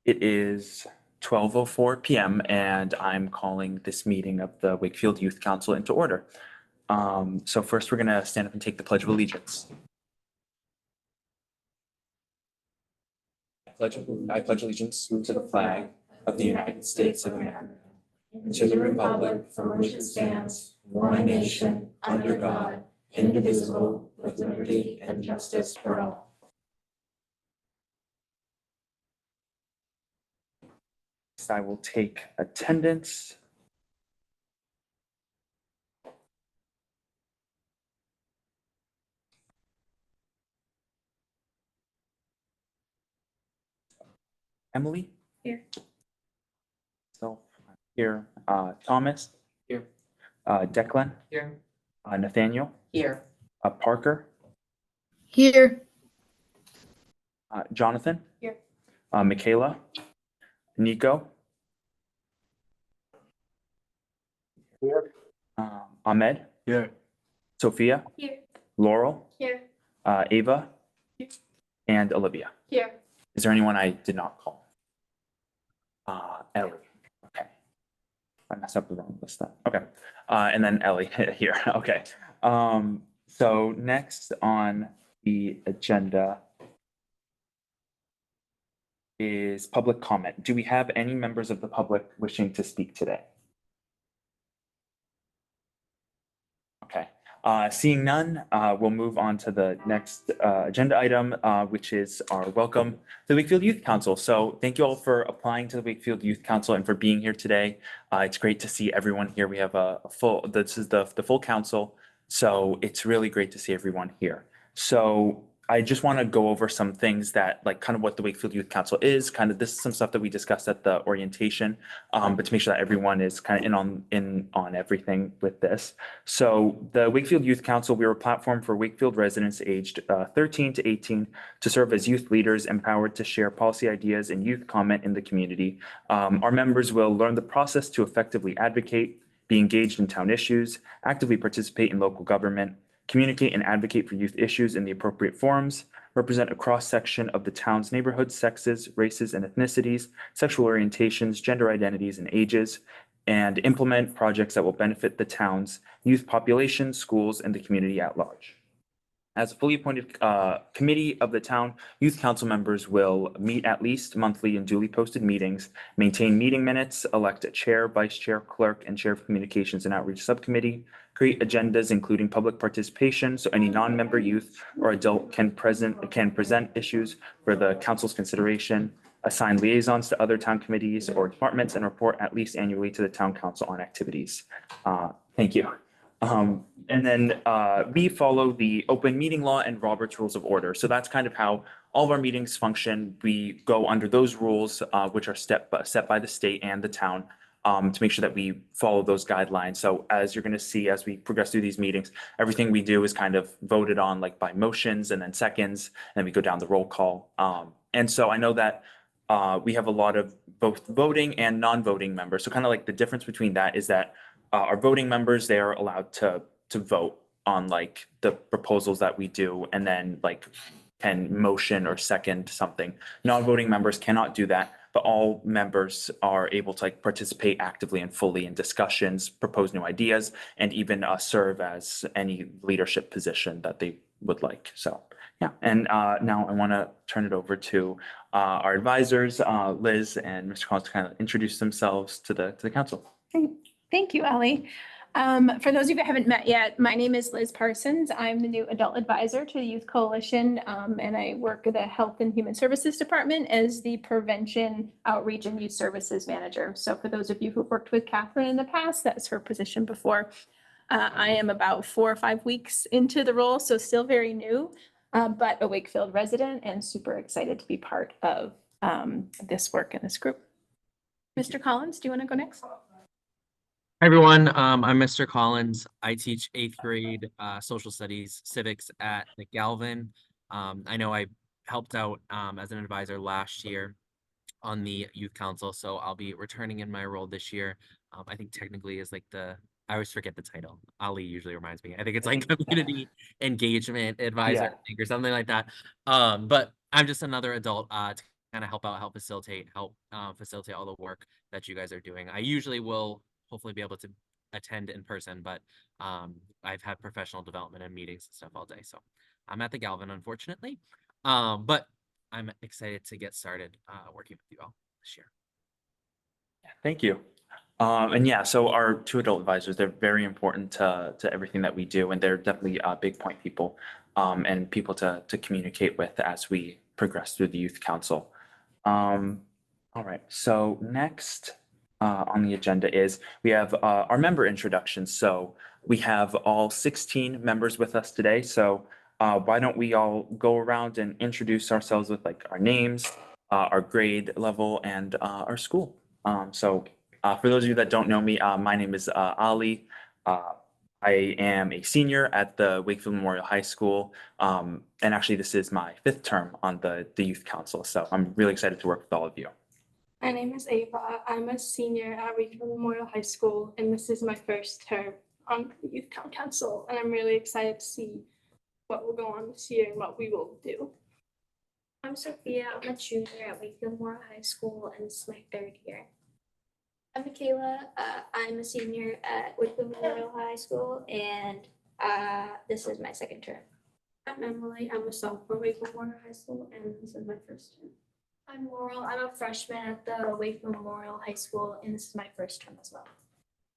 It is 12:04 p.m. and I'm calling this meeting of the Wakefield Youth Council into order. So first we're going to stand up and take the Pledge of Allegiance. I pledge allegiance to the flag of the United States of America and to the republic for which it stands, one nation, under God, indivisible, with liberty and justice for all. Next, I will take attendance. Emily? Here. So here. Thomas? Here. Declan? Here. Nathaniel? Here. Parker? Here. Jonathan? Here. Michaela? Nico? Here. Ahmed? Here. Sophia? Here. Laurel? Here. Ava? Here. And Olivia. Here. Is there anyone I did not call? Ellie. Okay. I messed up the wrong list then. Okay. And then Ellie here. Okay. So next on the agenda is public comment. Do we have any members of the public wishing to speak today? Okay. Seeing none, we'll move on to the next agenda item, which is our welcome to the Wakefield Youth Council. So thank you all for applying to the Wakefield Youth Council and for being here today. It's great to see everyone here. We have a full, this is the full council. So it's really great to see everyone here. So I just want to go over some things that like kind of what the Wakefield Youth Council is, kind of this is some stuff that we discussed at the orientation, but to make sure that everyone is kind of in on everything with this. So the Wakefield Youth Council, we're a platform for Wakefield residents aged 13 to 18 to serve as youth leaders empowered to share policy ideas and youth comment in the community. Our members will learn the process to effectively advocate, be engaged in town issues, actively participate in local government, communicate and advocate for youth issues in the appropriate forums, represent a cross-section of the town's neighborhoods, sexes, races, and ethnicities, sexual orientations, gender identities, and ages, and implement projects that will benefit the town's youth population, schools, and the community at large. As a fully appointed committee of the town, youth council members will meet at least monthly in duly posted meetings, maintain meeting minutes, elect a chair, vice chair, clerk, and chair of communications and outreach subcommittee, create agendas including public participation so any non-member youth or adult can present issues for the council's consideration, assign liaisons to other town committees or departments, and report at least annually to the town council on activities. Thank you. And then we follow the open meeting law and Robert's Rules of Order. So that's kind of how all of our meetings function. We go under those rules, which are set by the state and the town, to make sure that we follow those guidelines. So as you're going to see as we progress through these meetings, everything we do is kind of voted on like by motions and then seconds, and we go down the roll call. And so I know that we have a lot of both voting and non-voting members. So kind of like the difference between that is that our voting members, they are allowed to vote on like the proposals that we do and then like can motion or second something. Non-voting members cannot do that, but all members are able to like participate actively and fully in discussions, propose new ideas, and even serve as any leadership position that they would like. So yeah, and now I want to turn it over to our advisors, Liz and Mr. Collins, to kind of introduce themselves to the council. Thank you, Ellie. For those of you that haven't met yet, my name is Liz Parsons. I'm the new adult advisor to the Youth Coalition, and I work at the Health and Human Services Department as the Prevention Outreach and Youth Services Manager. So for those of you who've worked with Catherine in the past, that's her position before. I am about 4 or 5 weeks into the role, so still very new, but a Wakefield resident and super excited to be part of this work in this group. Mr. Collins, do you want to go next? Hi everyone, I'm Mr. Collins. I teach 8th grade social studies civics at McGalvin. I know I helped out as an advisor last year on the youth council, so I'll be returning in my role this year. I think technically is like I always forget the title. Ali usually reminds me. I think it's like community engagement advisor, Yeah. I think, or something like that. But I'm just another adult to kind of help out, help facilitate all the work that you guys are doing. I usually will hopefully be able to attend in person, but I've had professional development and meetings and stuff all day. So I'm at the Galvin, unfortunately. But I'm excited to get started working with you all this year. Thank you. And yeah, so our two adult advisors, they're very important to everything that we do, and they're definitely big point people and people to communicate with as we progress through the youth council. All right, so next on the agenda is we have our member introductions. So we have all 16 members with us today. So why don't we all go around and introduce ourselves with like our names, our grade level, and our school. For those of you that don't know me, my name is Ali. I am a senior at the Wakefield Memorial High School. And actually, this is my 5th term on the youth council. So I'm really excited to work with all of you. My name is Ava. I'm a senior at Wakefield Memorial High School, and this is my first term on the Youth Town Council, and I'm really excited to see what will go on this year and what we will do. I'm Sophia. I'm a junior at Wakefield Memorial High School, and this is my 3rd year. I'm Michaela. I'm a senior at Wakefield Memorial High School, and this is my 2nd term. I'm Emily. I'm a sophomore at Wakefield Memorial High School, and this is my first term. I'm Laurel. I'm a freshman at the Wakefield Memorial High School, and this is my 1st term as well.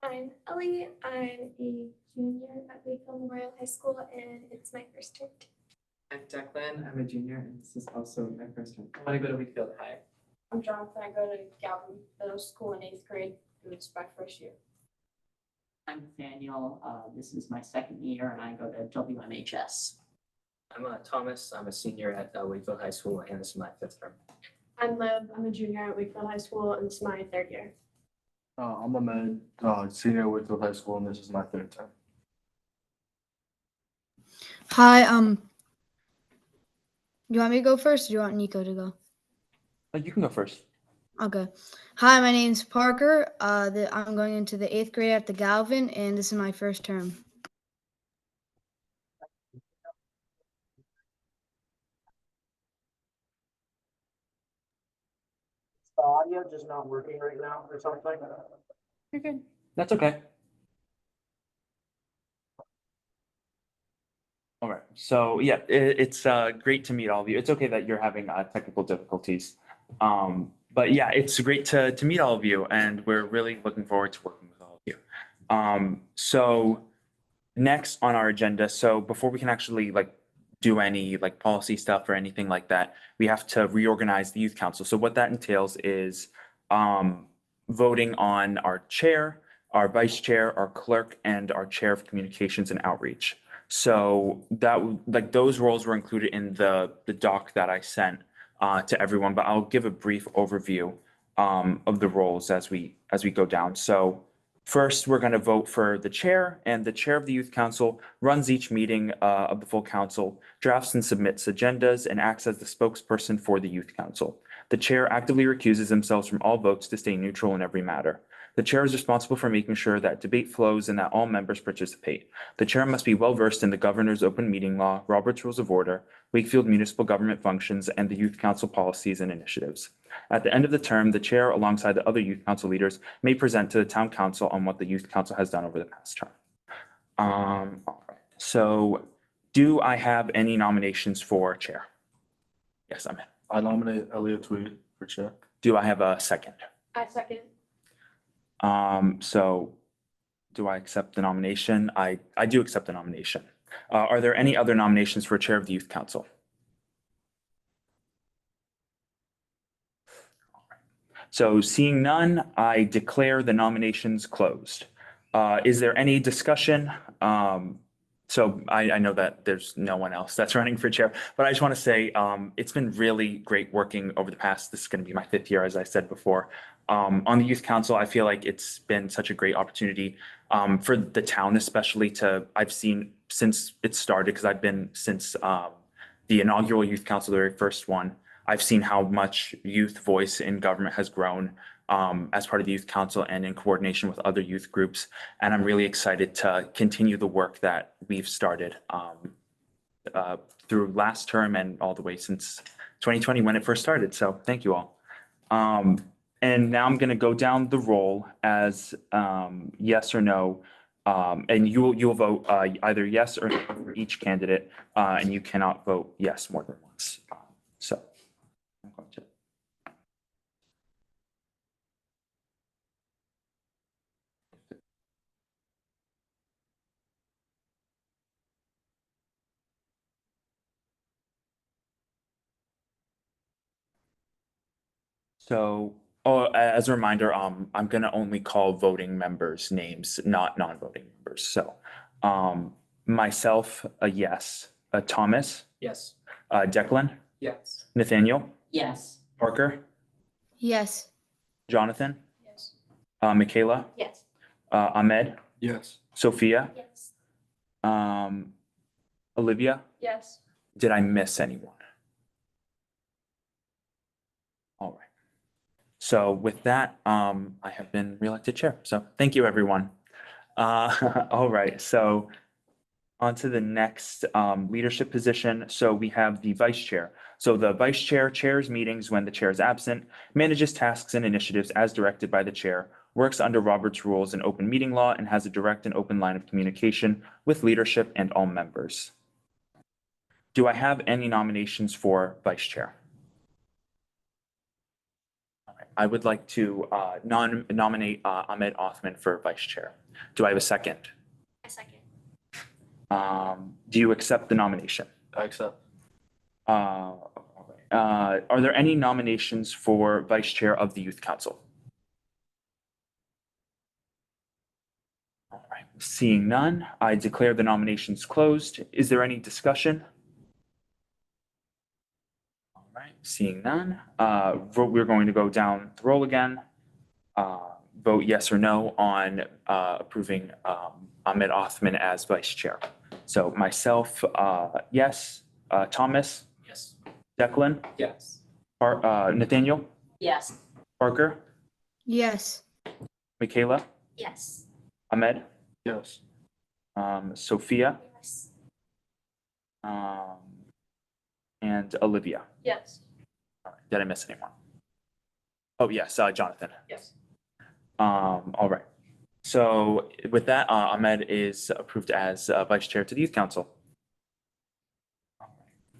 I'm Ellie. I'm a junior at Wakefield Memorial High School, and it's my 1st term. I'm Declan. I'm a junior, and this is also my 1st term. I want to go to Wakefield High. I'm Jonathan. I go to Galvin Middle School in 8th grade, and it's my 1st year. I'm Nathaniel. This is my 2nd year, and I go to WMHS. I'm Thomas. I'm a senior at Wakefield High School, and this is my 5th term. I'm Lev. I'm a junior at Wakefield High School, and this is my 3rd year. I'm Ahmed, senior at Wakefield High School, and this is my 3rd term. Hi, you want me to go first, or do you want Nico to go? You can go first. Okay. Hi, my name's Parker. I'm going into the 8th grade at the Galvin, and this is my 1st term. The audio just not working right now or something? You're good. That's okay. All right. So yeah, it's great to meet all of you. It's okay that you're having technical difficulties. But yeah, it's great to meet all of you, and we're really looking forward to working with all of you. So next on our agenda, so before we can actually like do any like policy stuff or anything like that, we have to reorganize the youth council. So what that entails is voting on our chair, our vice chair, our clerk, and our chair of communications and outreach. So that like those roles were included in the doc that I sent to everyone, but I'll give a brief overview of the roles as we go down. So first, we're going to vote for the chair, and the chair of the youth council runs each meeting of the full council, drafts and submits agendas, and acts as the spokesperson for the youth council. The chair actively recuses themselves from all votes to stay neutral in every matter. The chair is responsible for making sure that debate flows and that all members participate. The chair must be well versed in the governor's open meeting law, Robert's Rules of Order, Wakefield municipal government functions, and the youth council policies and initiatives. At the end of the term, the chair, alongside the other youth council leaders, may present to the town council on what the youth council has done over the past term. All right. So do I have any nominations for chair? Yes, I'm in. I nominate Elliot Tweed for chair. Do I have a second? I second. So do I accept the nomination? I do accept the nomination. Are there any other nominations for chair of the youth council? So seeing none, I declare the nominations closed. Is there any discussion? So I know that there's no one else that's running for chair, but I just want to say it's been really great working over the past, this is going to be my 5th year, as I said before. On the youth council, I feel like it's been such a great opportunity for the town, especially I've seen since it started, because I've been since the inaugural youth council, the very first one. I've seen how much youth voice in government has grown as part of the youth council and in coordination with other youth groups. And I'm really excited to continue the work that we've started through last term and all the way since 2020 when it first started. So thank you all. And now I'm going to go down the roll as yes or no. And you'll vote either yes or no for each candidate, and you cannot vote yes more than once. So I'm going to. So, as a reminder, I'm gonna only call voting members' names, not non-voting members. So, myself, a yes, Thomas, Yes. Declan, Yes. Nathaniel, Yes. Parker, Yes. Jonathan, Yes. Michaela, Yes. Ahmed, Yes. Sophia, Yes. Olivia. Yes. Did I miss anyone? All right. So with that, I have been reelected chair. So thank you, everyone. All right. So on to the next leadership position. So we have the vice chair. So the vice chair chairs meetings when the chair is absent, manages tasks and initiatives as directed by the chair, works under Robert's rules and open meeting law, and has a direct and open line of communication with leadership and all members. Do I have any nominations for vice chair? All right. I would like to nominate Ahmed Othman for vice chair. Do I have a second? I second. Do you accept the nomination? I accept. Are there any nominations for vice chair of the youth council? All right, seeing none, I declare the nominations closed. Is there any discussion? All right, seeing none, we're going to go down the roll again. Vote yes or no on approving Ahmed Othman as vice chair. So myself, yes. Thomas, Yes. Declan, Yes. Nathaniel, Yes. Parker, Yes. Michaela, Yes. Ahmed, Yes. Sophia, Yes. and Olivia. Yes. All right, did I miss anyone? Oh, yes, Jonathan. Yes. All right. So with that, Ahmed is approved as vice chair to the youth council.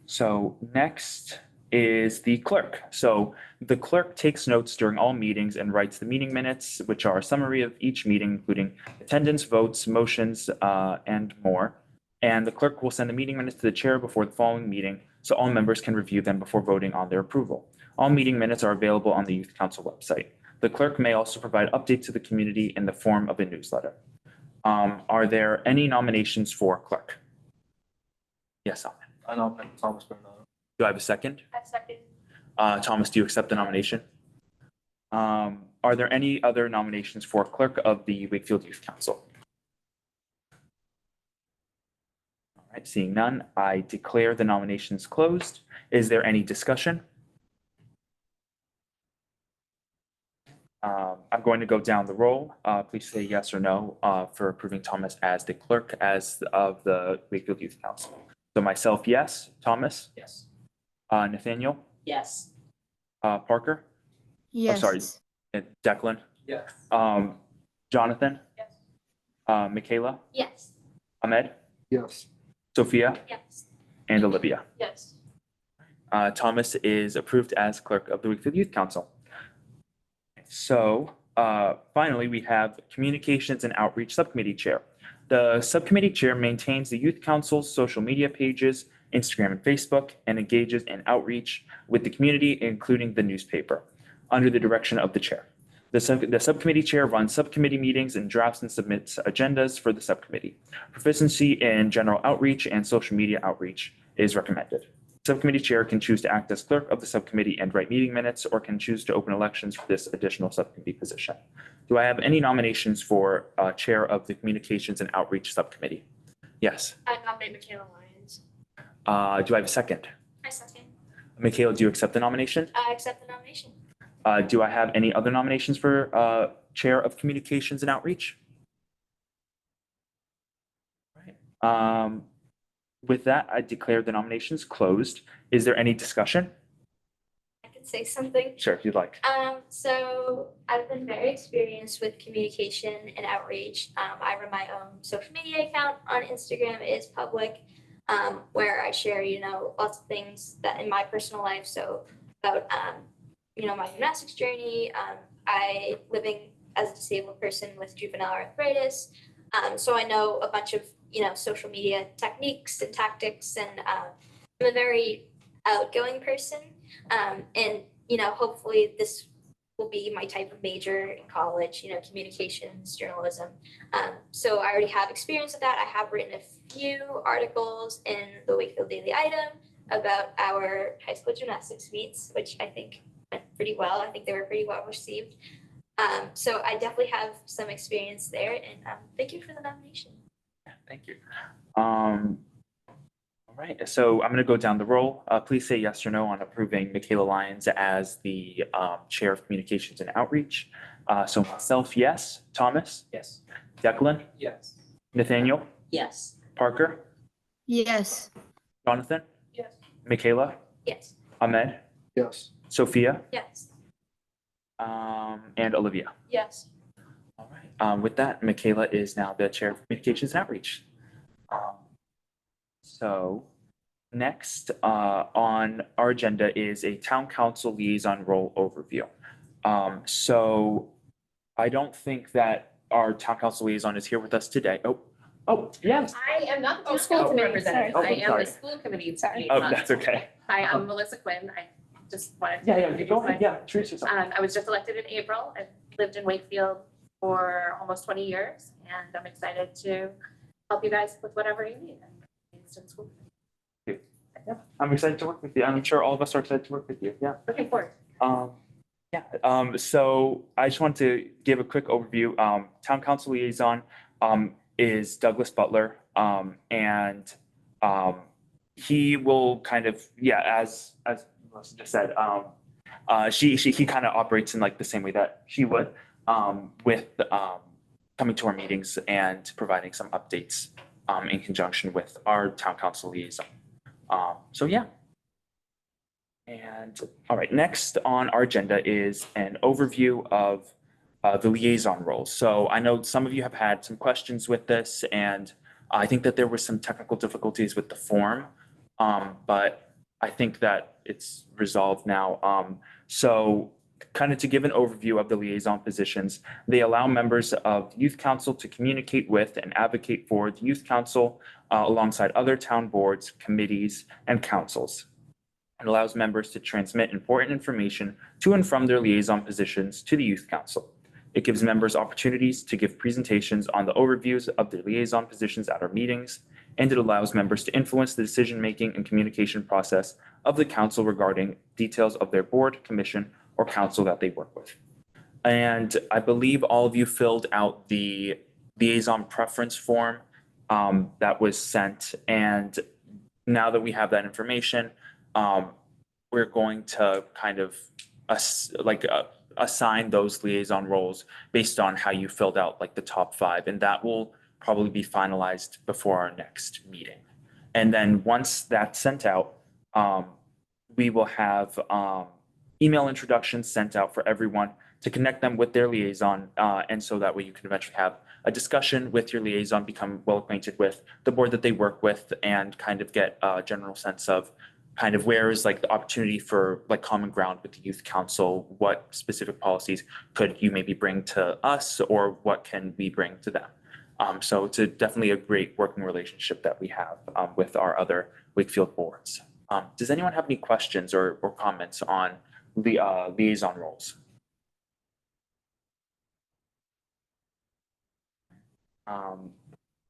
So next is the clerk. So the clerk takes notes during all meetings and writes the meeting minutes, which are a summary of each meeting, including attendance, votes, motions, and more. And the clerk will send the meeting minutes to the chair before the following meeting, so all members can review them before voting on their approval. All meeting minutes are available on the youth council website. The clerk may also provide updates to the community in the form of a newsletter. Are there any nominations for clerk? Yes, Ahmed. I nominate Thomas Bernardo. Do I have a second? I second. Thomas, do you accept the nomination? Are there any other nominations for clerk of the Wakefield Youth Council? All right, seeing none, I declare the nominations closed. Is there any discussion? I'm going to go down the roll. Please say yes or no for approving Thomas as the clerk of the Wakefield Youth Council. So myself, yes. Thomas? Yes. Nathaniel? Yes. Parker? Yes. sorry. Declan? Yes. Jonathan? Yes. Michaela? Yes. Ahmed? Yes. Sophia? Yes. And Olivia. Yes. Thomas is approved as clerk of the Wakefield Youth Council. So finally, we have Communications and Outreach Subcommittee Chair. The subcommittee chair maintains the Youth Council's social media pages, Instagram and Facebook, and engages in outreach with the community, including the newspaper, under the direction of the chair. The subcommittee chair runs subcommittee meetings and drafts and submits agendas for the subcommittee. Proficiency in general outreach and social media outreach is recommended. Subcommittee chair can choose to act as clerk of the subcommittee and write meeting minutes, or can choose to open elections for this additional subcommittee position. Do I have any nominations for chair of the Communications and Outreach Subcommittee? Yes. I nominate Michaela Lyons. Do I have a second? I second. Michaela, do you accept the nomination? I accept the nomination. Do I have any other nominations for chair of Communications and Outreach? All right. With that, I declare the nominations closed. Is there any discussion? could say something. Sure, if you'd like. So I've been very experienced with communication and outreach. I run my own social media account on Instagram. It is public, where I share, lots of things that in my personal life. So about, my gymnastics journey. I living as a disabled person with juvenile arthritis. So I know a bunch of, social media techniques and tactics, and I'm a very outgoing person. And, hopefully this will be my type of major in college, communications, journalism. So I already have experience with that. I have written a few articles in the Wakefield Daily Item about our high school gymnastics meets, which I think went pretty well. I think they were pretty well received. So I definitely have some experience there, and thank you for the nomination. Thank you. All right, so I'm going to go down the roll. Please say yes or no on approving Michaela Lyons as the Chair of Communications and Outreach. So myself, yes. Thomas? Yes. Declan? Yes. Nathaniel? Yes. Parker? Yes. Jonathan? Yes. Michaela? Yes. Ahmed? Yes. Sophia? Yes. And Olivia? Yes. All right. With that, Michaela is now the Chair of Communications and Outreach. So next on our agenda is a Town Council Liaison Role Overview. So I don't think that our Town Council Liaison is here with us today. Oh, yes. I am not the Oh, school committee sorry. representative. Oh, I am sorry. the school committee. Sorry. Oh, liaison. that's okay. Hi, I'm Melissa Quinn. I just wanted to. Yeah, go introduce ahead. myself. Yeah, introduce yourself. I was just elected in April. I've lived in Wakefield for almost 20 years, and I'm excited to help you guys with whatever you need. Yeah, I'm excited to work with you. I'm sure all of us are excited to work with you. Yeah. Looking forward. So I just want to give a quick overview. Town Council Liaison is Douglas Butler. And he will kind of, as Melissa just said, he kind of operates in like the same way that she would, with coming to our meetings and providing some updates in conjunction with our Town Council Liaison. So yeah. And all right, next on our agenda is an overview of the liaison roles. So I know some of you have had some questions with this, and I think that there were some technical difficulties with the form, but I think that it's resolved now. So kind of to give an overview of the liaison positions, they allow members of the Youth Council to communicate with and advocate for the Youth Council alongside other town boards, committees, and councils. It allows members to transmit important information to and from their liaison positions to the Youth Council. It gives members opportunities to give presentations on the overviews of their liaison positions at our meetings, and it allows members to influence the decision-making and communication process of the council regarding details of their board, commission, or council that they work with. And I believe all of you filled out the liaison preference form that was sent. And now that we have that information, we're going to kind of assign those liaison roles based on how you filled out like the top 5, and that will probably be finalized before our next meeting. And then once that's sent out, we will have email introductions sent out for everyone to connect them with their liaison, and so that way you can eventually have a discussion with your liaison, become well acquainted with the board that they work with, and kind of get a general sense of kind of where is like the opportunity for like common ground with the youth council, what specific policies could you maybe bring to us, or what can we bring to them. So it's definitely a great working relationship that we have with our other Wakefield boards. Does anyone have any questions or comments on the liaison roles?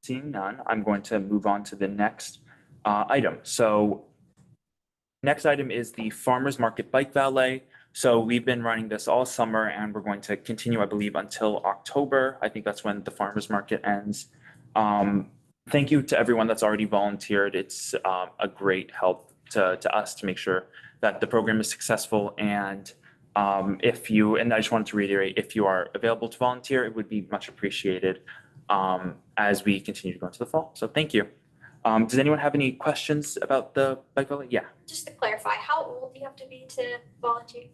Seeing none, I'm going to move on to the next item. So next item is the Farmers Market Bike Valet. So we've been running this all summer, and we're going to continue, I believe, until October. I think that's when the farmers market ends. Thank you to everyone that's already volunteered. It's a great help to us to make sure that the program is successful. And and I just wanted to reiterate, if you are available to volunteer, it would be much appreciated as we continue to go into the fall. So thank you. Does anyone have any questions about the bike rally? Yeah, Just to clarify, how old do you have to be to volunteer?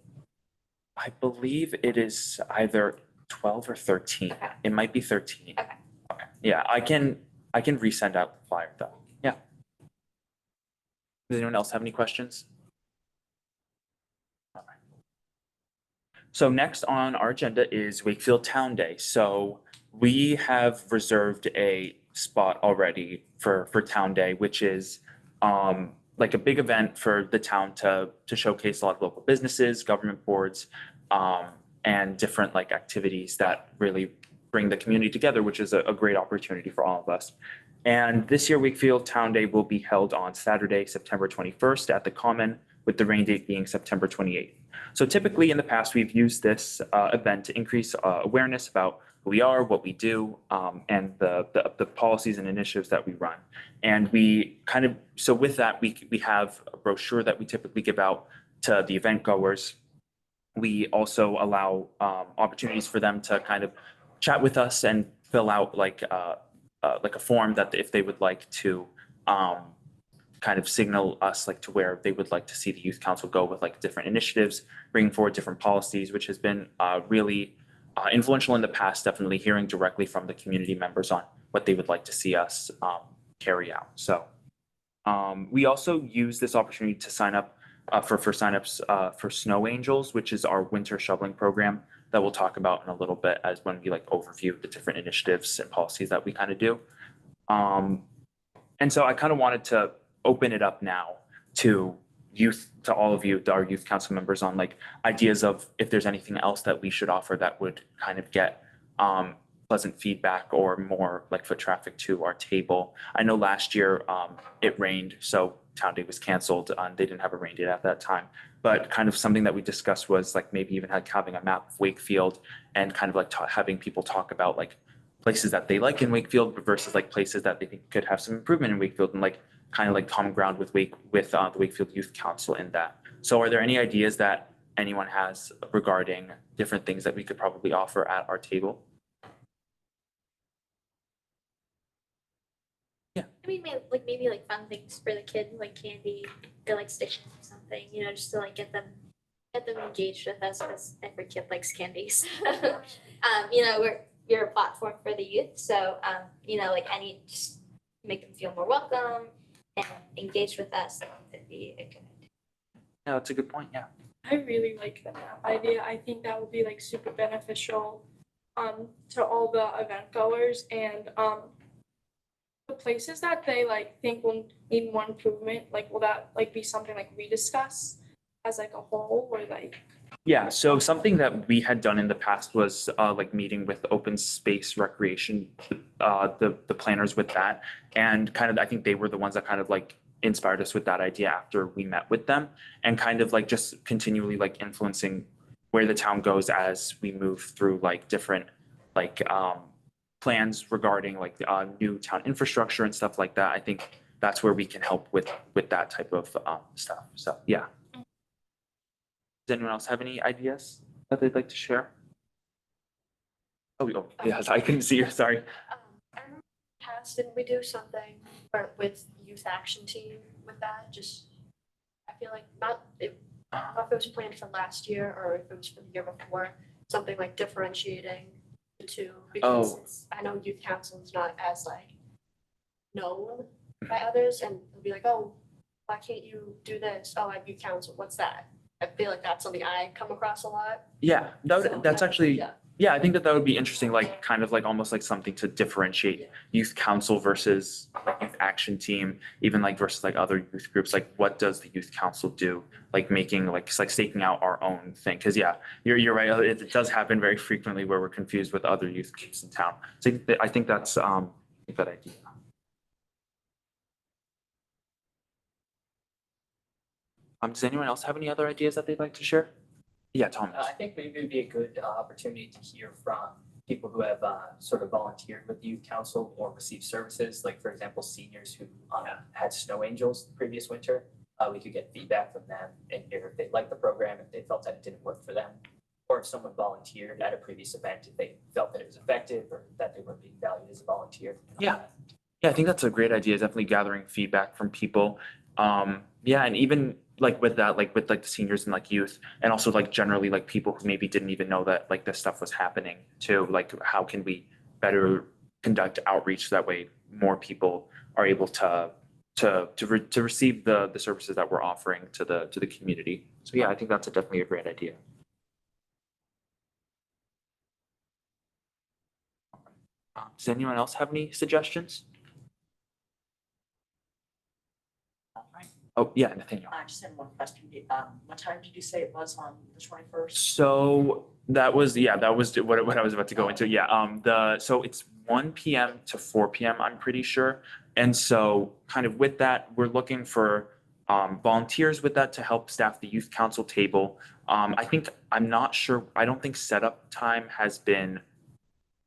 I believe it is either 12 or 13. Okay. It might be 13. Okay. Okay. Yeah, I can resend out the flyer though. Yeah. Does anyone else have any questions? All right. So next on our agenda is Wakefield Town Day. So we have reserved a spot already for Town Day, which is like a big event for the town to showcase a lot of local businesses, government boards, and different like activities that really bring the community together, which is a great opportunity for all of us. And this year, Wakefield Town Day will be held on Saturday, September 21st at the Common, with the rain date being September 28th. So typically in the past, we've used this event to increase awareness about who we are, what we do, and the policies and initiatives that we run. And we kind of, so with that, we have a brochure that we typically give out to the event goers. We also allow opportunities for them to kind of chat with us and fill out like a form that if they would like to kind of signal us like to where they would like to see the youth council go with like different initiatives, bringing forward different policies, which has been really influential in the past, definitely hearing directly from the community members on what they would like to see us carry out. So we also use this opportunity to sign up for signups for Snow Angels, which is our winter shoveling program that we'll talk about in a little bit as when we like overview the different initiatives and policies that we kind of do. And so I kind of wanted to open it up now to youth, to all of you, to our youth council members on like ideas of if there's anything else that we should offer that would kind of get pleasant feedback or more like foot traffic to our table. I know last year it rained, so Town Day was canceled. They didn't have a rain date at that time, but kind of something that we discussed was like maybe even like having a map of Wakefield and kind of like having people talk about like places that they like in Wakefield versus like places that they think could have some improvement in Wakefield and like kind of like common ground with the Wakefield Youth Council in that. So are there any ideas that anyone has regarding different things that we could probably offer at our table? I mean, maybe like fun things for the kids, like candy or like stickers or something, you know, just to like get them engaged with us because every kid likes candies. You know, we're a platform for the youth, so you know, like just make them feel more welcome and engaged with us. That'd be a good idea. Yeah, that's a good point. Yeah. I really like that idea. I think that would be like super beneficial to all the event goers and the places that they like think will need more improvement, like will that like be something like we discuss as like a whole or like? Yeah, so something that we had done in the past was like meeting with open space recreation, the planners with that. And kind of, I think they were the ones that kind of like inspired us with that idea after we met with them and kind of like just continually like influencing where the town goes as we move through like different like plans regarding like new town infrastructure and stuff like that. I think that's where we can help with that type of stuff. So yeah. Does anyone else have any ideas that they'd like to share? Oh, yes, I couldn't see you. Sorry. I remember past, didn't we do something with youth action team with that? Just, I feel like I don't know if it was planned for last year or if it was for the year before, something like differentiating the two. Because I know youth council is not as like known by others and they'll be like, oh, why can't you do this? Oh, I youth council, what's that? I feel like that's something I come across a lot. Yeah, that's actually, yeah. I think that would be interesting, like kind of like almost like something to differentiate youth council versus like youth action team, even like versus like other youth groups. Like what does the youth council do? Like making like staking out our own thing. Cause yeah, you're right. It does happen very frequently where we're confused with other youth groups in town. So I think that's a good idea. Does anyone else have any other ideas that they'd like to share? Yeah, Thomas. I think maybe it'd be a good opportunity to hear from people who have sort of volunteered with the youth council or received services, like for example, seniors who had Snow Angels the previous winter. We could get feedback from them and hear if they liked the program, if they felt that it didn't work for them, or if someone volunteered at a previous event, if they felt that it was effective or that they were being valued as a volunteer. Yeah. Yeah, I think that's a great idea, definitely gathering feedback from people. Yeah, and even like with that, like with like the seniors and like youth, and also like generally like people who maybe didn't even know that like this stuff was happening too. Like how can we better conduct outreach so that way more people are able to receive the services that we're offering to the community. So yeah, I think that's definitely a great idea. Does anyone else have any suggestions? All right. Oh, yeah, Nathaniel. I just had one question. What time did you say it was on the 21st? So that was, yeah, that was what I was about to go into. Yeah, so it's 1 p.m. to 4 p.m., I'm pretty sure. And so kind of with that, we're looking for volunteers with that to help staff the youth council table. I'm not sure, I don't think setup time has been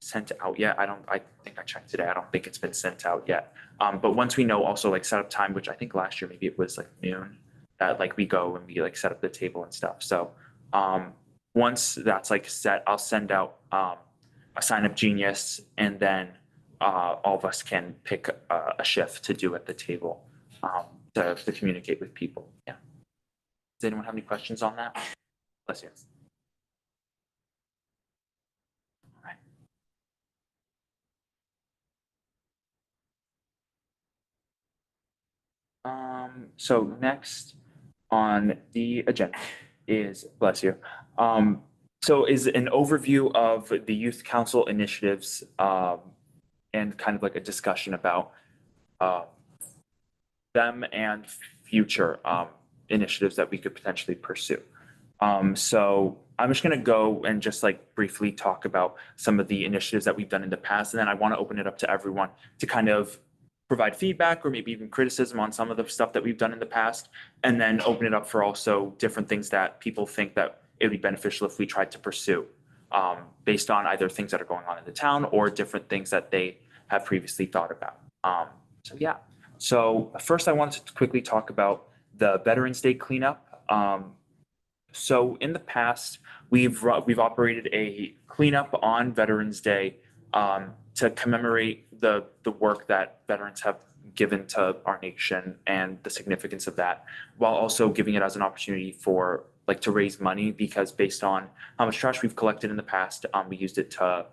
sent out yet. I think I checked today. I don't think it's been sent out yet. But once we know also like setup time, which I think last year maybe it was like noon, that like we go and we like set up the table and stuff. So once that's like set, I'll send out a sign up genius, and then all of us can pick a shift to do at the table to communicate with people. Yeah. Does anyone have any questions on that? Bless you. So next on the agenda is, bless you, so is an overview of the youth council initiatives, and kind of like a discussion about, them and future, initiatives that we could potentially pursue. So I'm just gonna go and just like briefly talk about some of the initiatives that we've done in the past, and then I want to open it up to everyone to kind of provide feedback or maybe even criticism on some of the stuff that we've done in the past, and then open it up for also different things that people think that it would be beneficial if we tried to pursue, based on either things that are going on in the town or different things that they have previously thought about. So yeah. So first, I wanted to quickly talk about the Veterans Day cleanup. So in the past, we've operated a cleanup on Veterans Day, to commemorate the work that veterans have given to our nation and the significance of that, while also giving it as an opportunity for like to raise money, because based on how much trash we've collected in the past, we used it to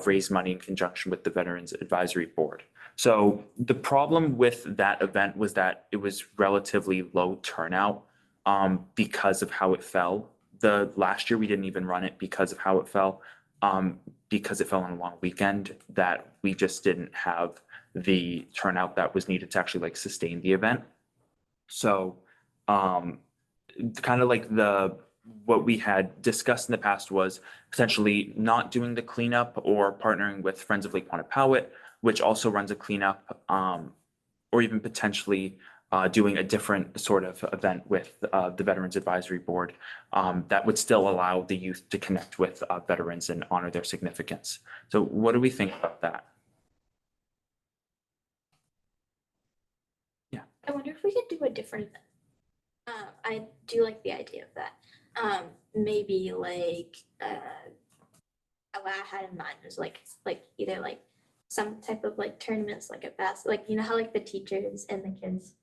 raise money in conjunction with the Veterans Advisory Board. So the problem with that event was that it was relatively low turnout, because of how it fell. The last year we didn't even run it because of how it fell, because it fell on a long weekend, that we just didn't have the turnout that was needed to actually like sustain the event. So kind of like what we had discussed in the past was potentially not doing the cleanup or partnering with Friends of Lake Quannapowitt, which also runs a cleanup, or even potentially doing a different sort of event with the Veterans Advisory Board, that would still allow the youth to connect with veterans and honor their significance. So what do we think about that? Yeah. I wonder if we could do a different, I do like the idea of that. Maybe like, what I had in mind was like either like some type of like tournaments, like a like, you know how like the teachers and the kids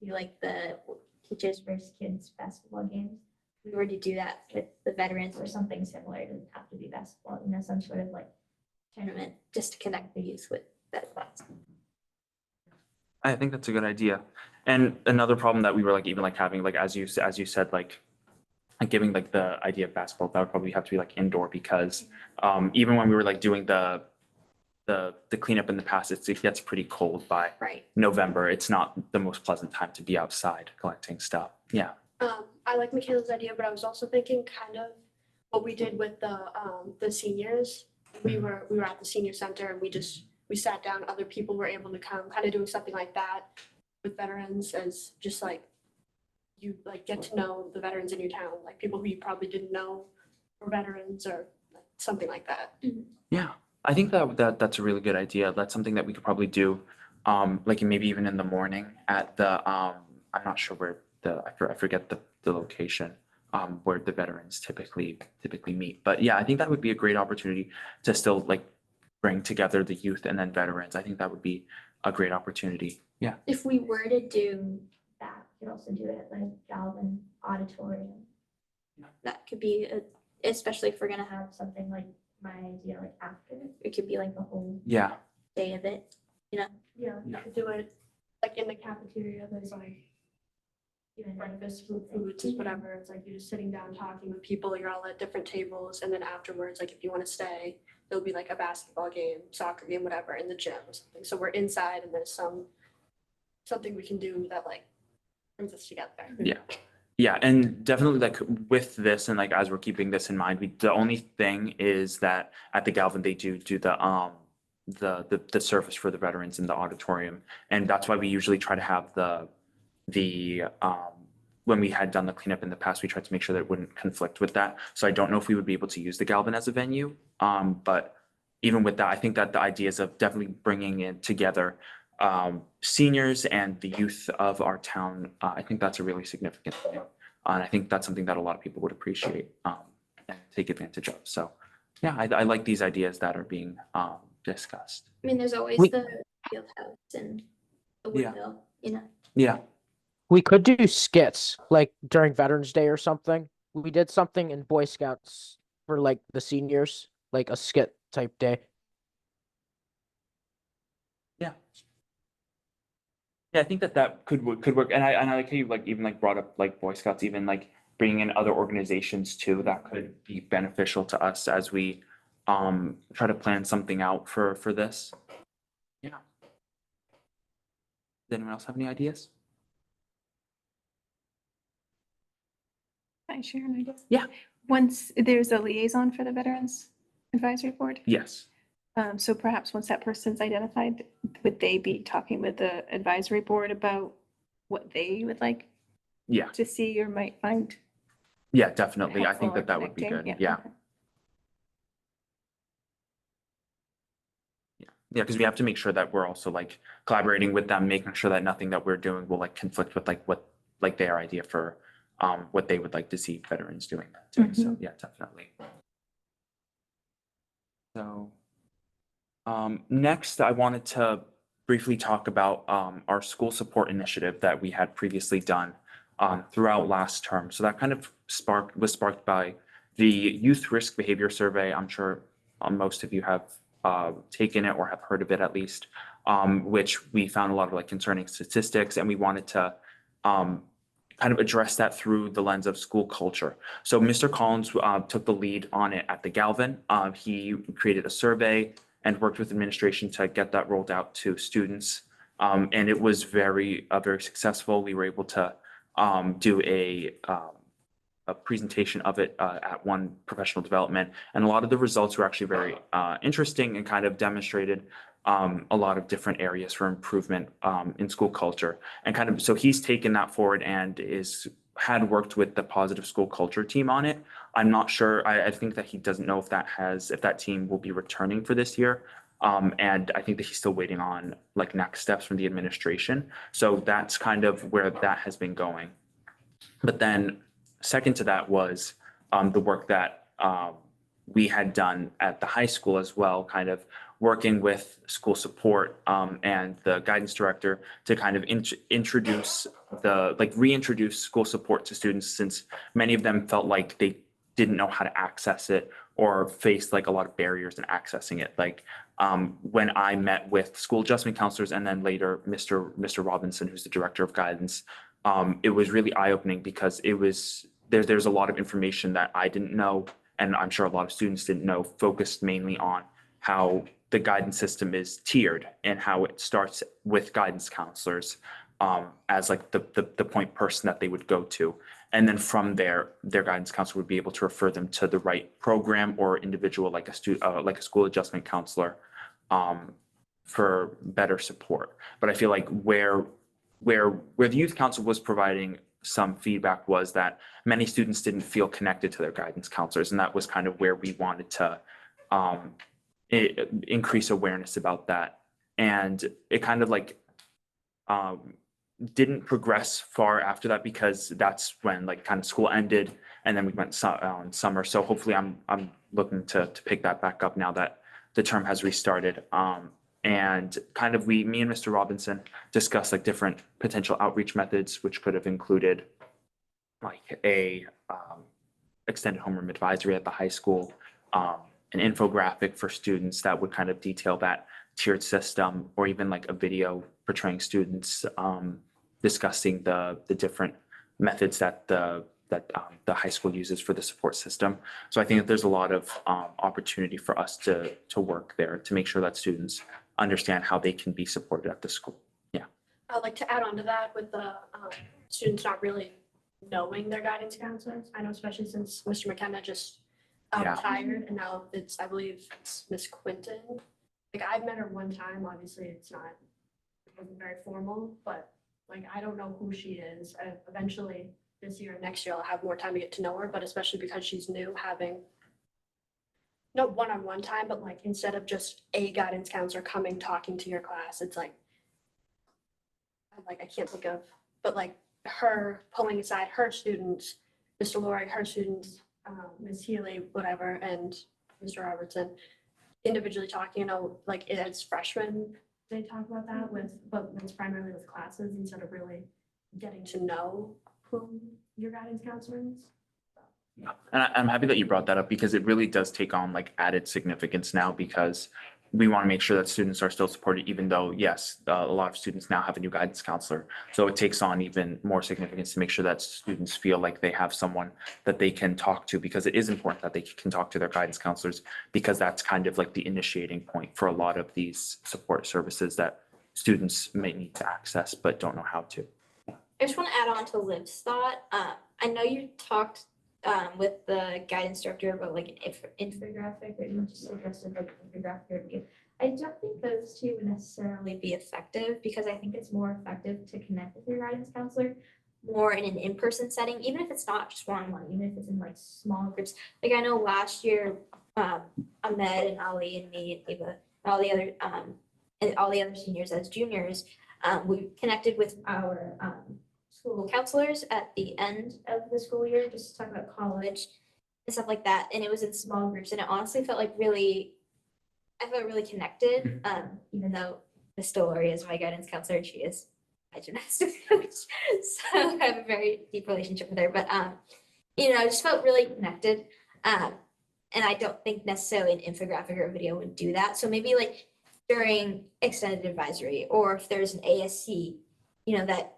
do like the teachers versus kids basketball games. If we were to do that with the veterans or something similar, it doesn't have to be basketball, you know, some sort of like tournament just to connect the youth with veterans. I think that's a good idea. And another problem that we were like even like having like as you said like giving like the idea of basketball, that would probably have to be like indoor, because even when we were like doing the cleanup in the past, it gets pretty cold by Right. November. It's not the most pleasant time to be outside collecting stuff. Yeah. I like Michaela's idea, but I was also thinking kind of what we did with the seniors. We were at the senior center and we sat down, other people were able to come, kind of doing something like that with veterans, as just like you like get to know the veterans in your town, like people who you probably didn't know were veterans, or like something like that. Yeah, I think that's a really good idea. That's something that we could probably do, like maybe even in the morning at the, I'm not sure where I forget the location, where the veterans typically meet. But yeah, I think that would be a great opportunity to still like bring together the youth and then veterans. I think that would be a great opportunity. Yeah. If we were to do that, we could also do it at like Galvin Auditorium. That could be, especially if we're gonna have something like my idea, like after, it could be like the whole Yeah. day of it, you know? Yeah, you could do it like in the cafeteria, there's like breakfast, foods, whatever. It's like you're just sitting down talking with people, you're all at different tables, and then afterwards, like if you want to stay, there'll be like a basketball game, soccer game, whatever, in the gym or something. So we're inside and there's something we can do that like brings us together. Yeah. Yeah, and definitely like with this and like as we're keeping this in mind, the only thing is that at the Galvin, they do the service for the veterans in the auditorium. And that's why we usually try to have the when we had done the cleanup in the past, we tried to make sure that it wouldn't conflict with that. So I don't know if we would be able to use the Galvin as a venue. But even with that, I think that the ideas of definitely bringing in together seniors and the youth of our town, I think that's a really significant thing. And I think that's something that a lot of people would appreciate and take advantage of. So yeah, I like these ideas that are being discussed. I mean, there's always We- the field house and the Yeah. Woodville, you know? Yeah. We could do skits like during Veterans Day or something. We did something in Boy Scouts for like the seniors, like a skit type day. Yeah. Yeah, I think that could work. And I like how you like even like brought up like Boy Scouts, even like bringing in other organizations too, that could be beneficial to us as we try to plan something out for this. Yeah. Does anyone else have any ideas? Can I share an idea? Yeah. Once there's a liaison for the Veterans Advisory Board, Yes. so perhaps once that person's identified, would they be talking with the advisory board about what they would like Yeah. to see or might find Yeah, definitely. I helpful think or that would be connecting? good. Yeah. okay. Yeah, because we have to make sure that we're also like collaborating with them, making sure that nothing that we're doing will like conflict with like what like their idea for what they would like to see veterans doing. So yeah, definitely. So next I wanted to briefly talk about our school support initiative that we had previously done throughout last term. So that kind of was sparked by the Youth Risk Behavior Survey. I'm sure most of you have taken it or have heard of it at least, which we found a lot of like concerning statistics, and we wanted to kind of address that through the lens of school culture. So Mr. Collins took the lead on it at the Galvin. He created a survey and worked with administration to get that rolled out to students. And it was very successful. We were able to do a presentation of it at one professional development. And a lot of the results were actually very interesting and kind of demonstrated a lot of different areas for improvement in school culture. And kind of, so he's taken that forward and had worked with the positive school culture team on it. I'm not sure. I think that he doesn't know if that team will be returning for this year. And I think that he's still waiting on like next steps from the administration. So that's kind of where that has been going. But then second to that was the work that we had done at the high school as well, kind of working with school support and the guidance director to kind of reintroduce school support to students, since many of them felt like they didn't know how to access it or faced like a lot of barriers in accessing it. Like when I met with school adjustment counselors and then later Mr. Robinson, who's the director of guidance, it was really eye-opening because there's a lot of information that I didn't know, and I'm sure a lot of students didn't know, focused mainly on how the guidance system is tiered and how it starts with guidance counselors as like the point person that they would go to. And then from there, their guidance counselor would be able to refer them to the right program or individual, like a school adjustment counselor for better support. But I feel like where the youth council was providing some feedback was that many students didn't feel connected to their guidance counselors. And that was kind of where we wanted to increase awareness about that. And it kind of like didn't progress far after that, because that's when like kind of school ended and then we went on summer. So hopefully I'm looking to pick that back up now that the term has restarted. And kind of me and Mr. Robinson discussed like different potential outreach methods, which could have included like a extended homeroom advisory at the high school, an infographic for students that would kind of detail that tiered system, or even like a video portraying students discussing the different methods that the high school uses for the support system. So I think that there's a lot of opportunity for us to work there to make sure that students understand how they can be supported at the school. Yeah. I'd like to add on to that with the students not really knowing their guidance counselors. I know especially since Mr. McKenna just Yeah. retired and now I believe it's Miss Quinton. Like I've met her one time, obviously it wasn't very formal, but like I don't know who she is. Eventually this year, next year, I'll have more time to get to know her, but especially because she's new, having not one-on-one time, but like instead of just a guidance counselor coming, talking to your class, it's like I can't think of, but like her pulling aside her students, Mr. Laurie, her students, Ms. Healy, whatever, and Mr. Robertson, individually talking, like as freshmen, they talk about that but it's primarily with classes instead of really getting to know who your guidance counselor is. And I'm happy that you brought that up because it really does take on like added significance now, because we want to make sure that students are still supported, even though, yes, a lot of students now have a new guidance counselor. So it takes on even more significance to make sure that students feel like they have someone that they can talk to, because it is important that they can talk to their guidance counselors, because that's kind of like the initiating point for a lot of these support services that students may need to access but don't know how to. I just want to add on to Liv's thought. I know you talked with the guidance director about like an infographic, or you just suggested like an infographic review. I don't think those two would necessarily be effective, because I think it's more effective to connect with your guidance counselor more in an in-person setting, even if it's not just one-on-one, even if it's in like small groups. Like I know last year, Ahmed and Ali and me and Eva and all the other seniors as juniors, we connected with our school counselors at the end of the school year, just to talk about college and stuff like that. And it was in small groups, and it honestly felt like I felt really connected, even though Miss Dolori is my guidance counselor and she is my gymnastics coach. So I have a very deep relationship with her, but I just felt really connected. And I don't think necessarily an infographic or a video would do that. So maybe like during extended advisory, or if there's an ASC, that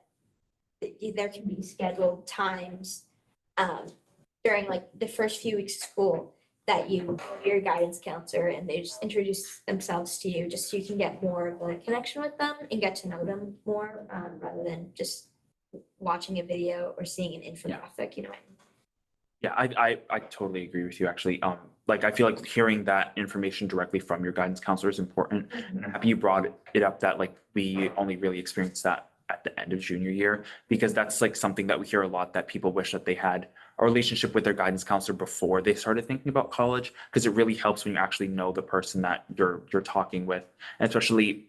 there can be scheduled times during like the first few weeks of school that your guidance counselor, and they just introduce themselves to you, just so you can get more of a connection with them and get to know them more, rather than just watching a video or seeing an infographic, Yeah, I totally agree with you, actually. Like I feel like hearing that information directly from your guidance counselor is important. And I'm happy you brought it up that like we only really experienced that at the end of junior year, because that's like something that we hear a lot, that people wish that they had a relationship with their guidance counselor before they started thinking about college, because it really helps when you actually know the person that you're talking with. And especially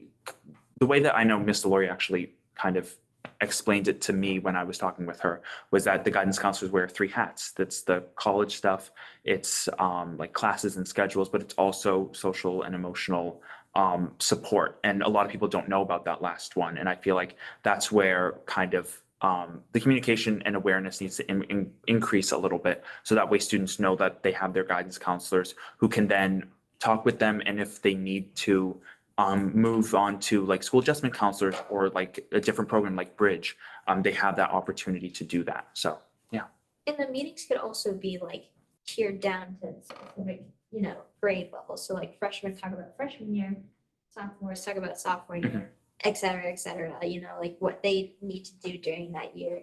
the way that I know Miss Delory actually kind of explained it to me when I was talking with her was that the guidance counselors wear 3 hats. That's the college stuff, it's like classes and schedules, but it's also social and emotional support. And a lot of people don't know about that last one. And I feel like that's where kind of the communication and awareness needs to increase a little bit. So that way students know that they have their guidance counselors who can then talk with them. And if they need to move on to like school adjustment counselors or like a different program like Bridge, they have that opportunity to do that. So, yeah. And the meetings could also be like tiered down to specific, grade levels. So like freshmen talk about freshman year, sophomores talk about sophomore year, et cetera, like what they need to do during that year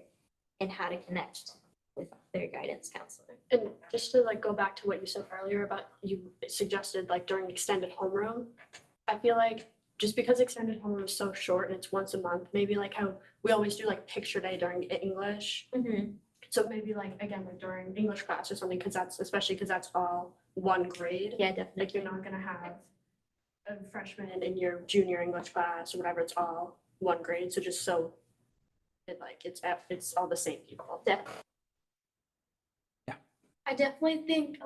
and how to connect with their guidance counselor. And just to like go back to what you said earlier about, you suggested like during extended homeroom, I feel like just because extended homeroom is so short and it's once a month, maybe like how we always do like picture day during English. So maybe like, again, like during English class or something, because that's all one grade. Yeah, definitely. Like you're not gonna have a freshman in your junior English class or whatever, it's all one grade. So just so it's all the same people. Definitely. I definitely think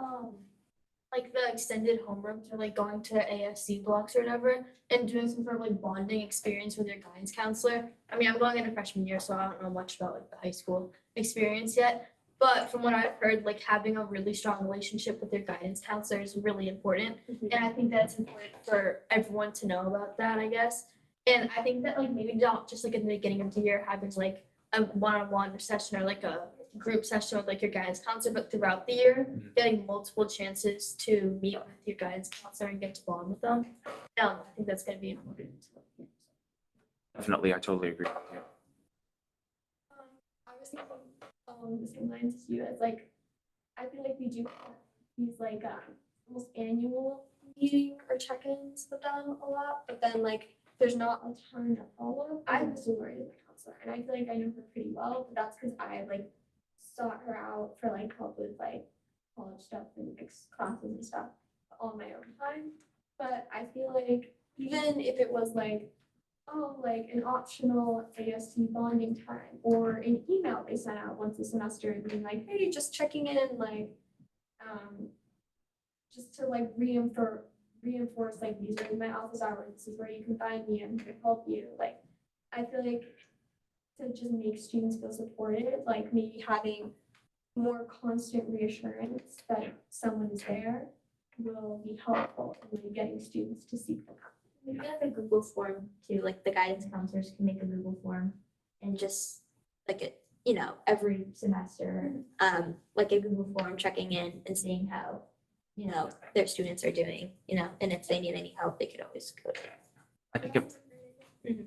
like the extended homerooms or like going to ASC blocks or whatever and doing some sort of like bonding experience with your guidance counselor. I mean, I'm going into freshman year, so I don't know much about like the high school experience yet. But from what I've heard, like having a really strong relationship with your guidance counselor is really important. And I think that's important for everyone to know about that, I guess. And I think that like maybe not just like in the beginning of the year having like a one-on-one session or like a group session with like your guidance counselor, but throughout the year, getting multiple chances to meet with your guidance counselor and get to bond with them. I think that's gonna be important. Definitely, I totally agree with you. I was thinking along the same lines as you, as like, I feel like we do have these like almost annual meeting or check-ins with them a lot, but then like there's not a ton of follow-up. I have a sorority with my counselor, and I feel like I know her pretty well, but that's because I like sought her out for like help with like college stuff and like classes and stuff on my own time. But I feel like even if it was like, oh, like an optional ASC bonding time or an email they sent out once a semester and being like, hey, just checking in, like, just to like reinforce like these are my office hours, this is where you can find me, I'm here to help you. Like, I feel like to just make students feel supported, like maybe having more constant reassurance that someone is there will be helpful in like getting students to seek them out. Maybe like a Google form too, like the guidance counselors can make a Google form and just like it, every semester, like a Google form checking in and seeing how, their students are doing, and if they need any help, they could always go there. I think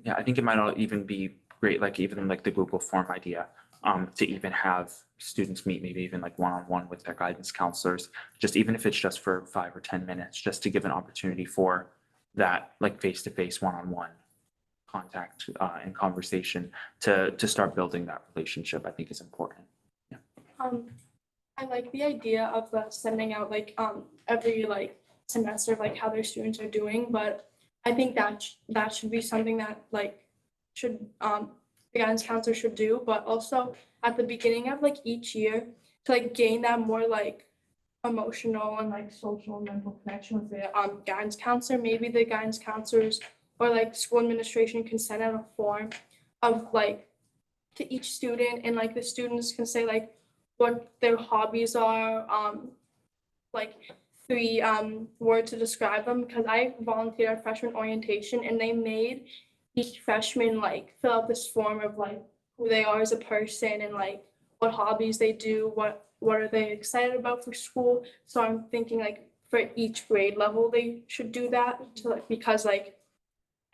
I think it might not even be great, like even like the Google form idea, to even have students meet, maybe even like one-on-one with their guidance counselors, just even if it's just for 5 or 10 minutes, just to give an opportunity for that like face-to-face one-on-one contact and conversation to start building that relationship, I think is important. I like the idea of sending out like every like semester like how their students are doing, but I think that should be something that like should the guidance counselor should do, but also at the beginning of like each year to like gain that more like emotional and like social and mental connection with the guidance counselor. Maybe the guidance counselors or like school administration can send out a form of like to each student, and like the students can say like what their hobbies are, like 3 words to describe them, because I volunteered at freshman orientation and they made each freshman like fill out this form of like who they are as a person and like what hobbies they do, what are they excited about for school. So I'm thinking like for each grade level they should do that to like, because like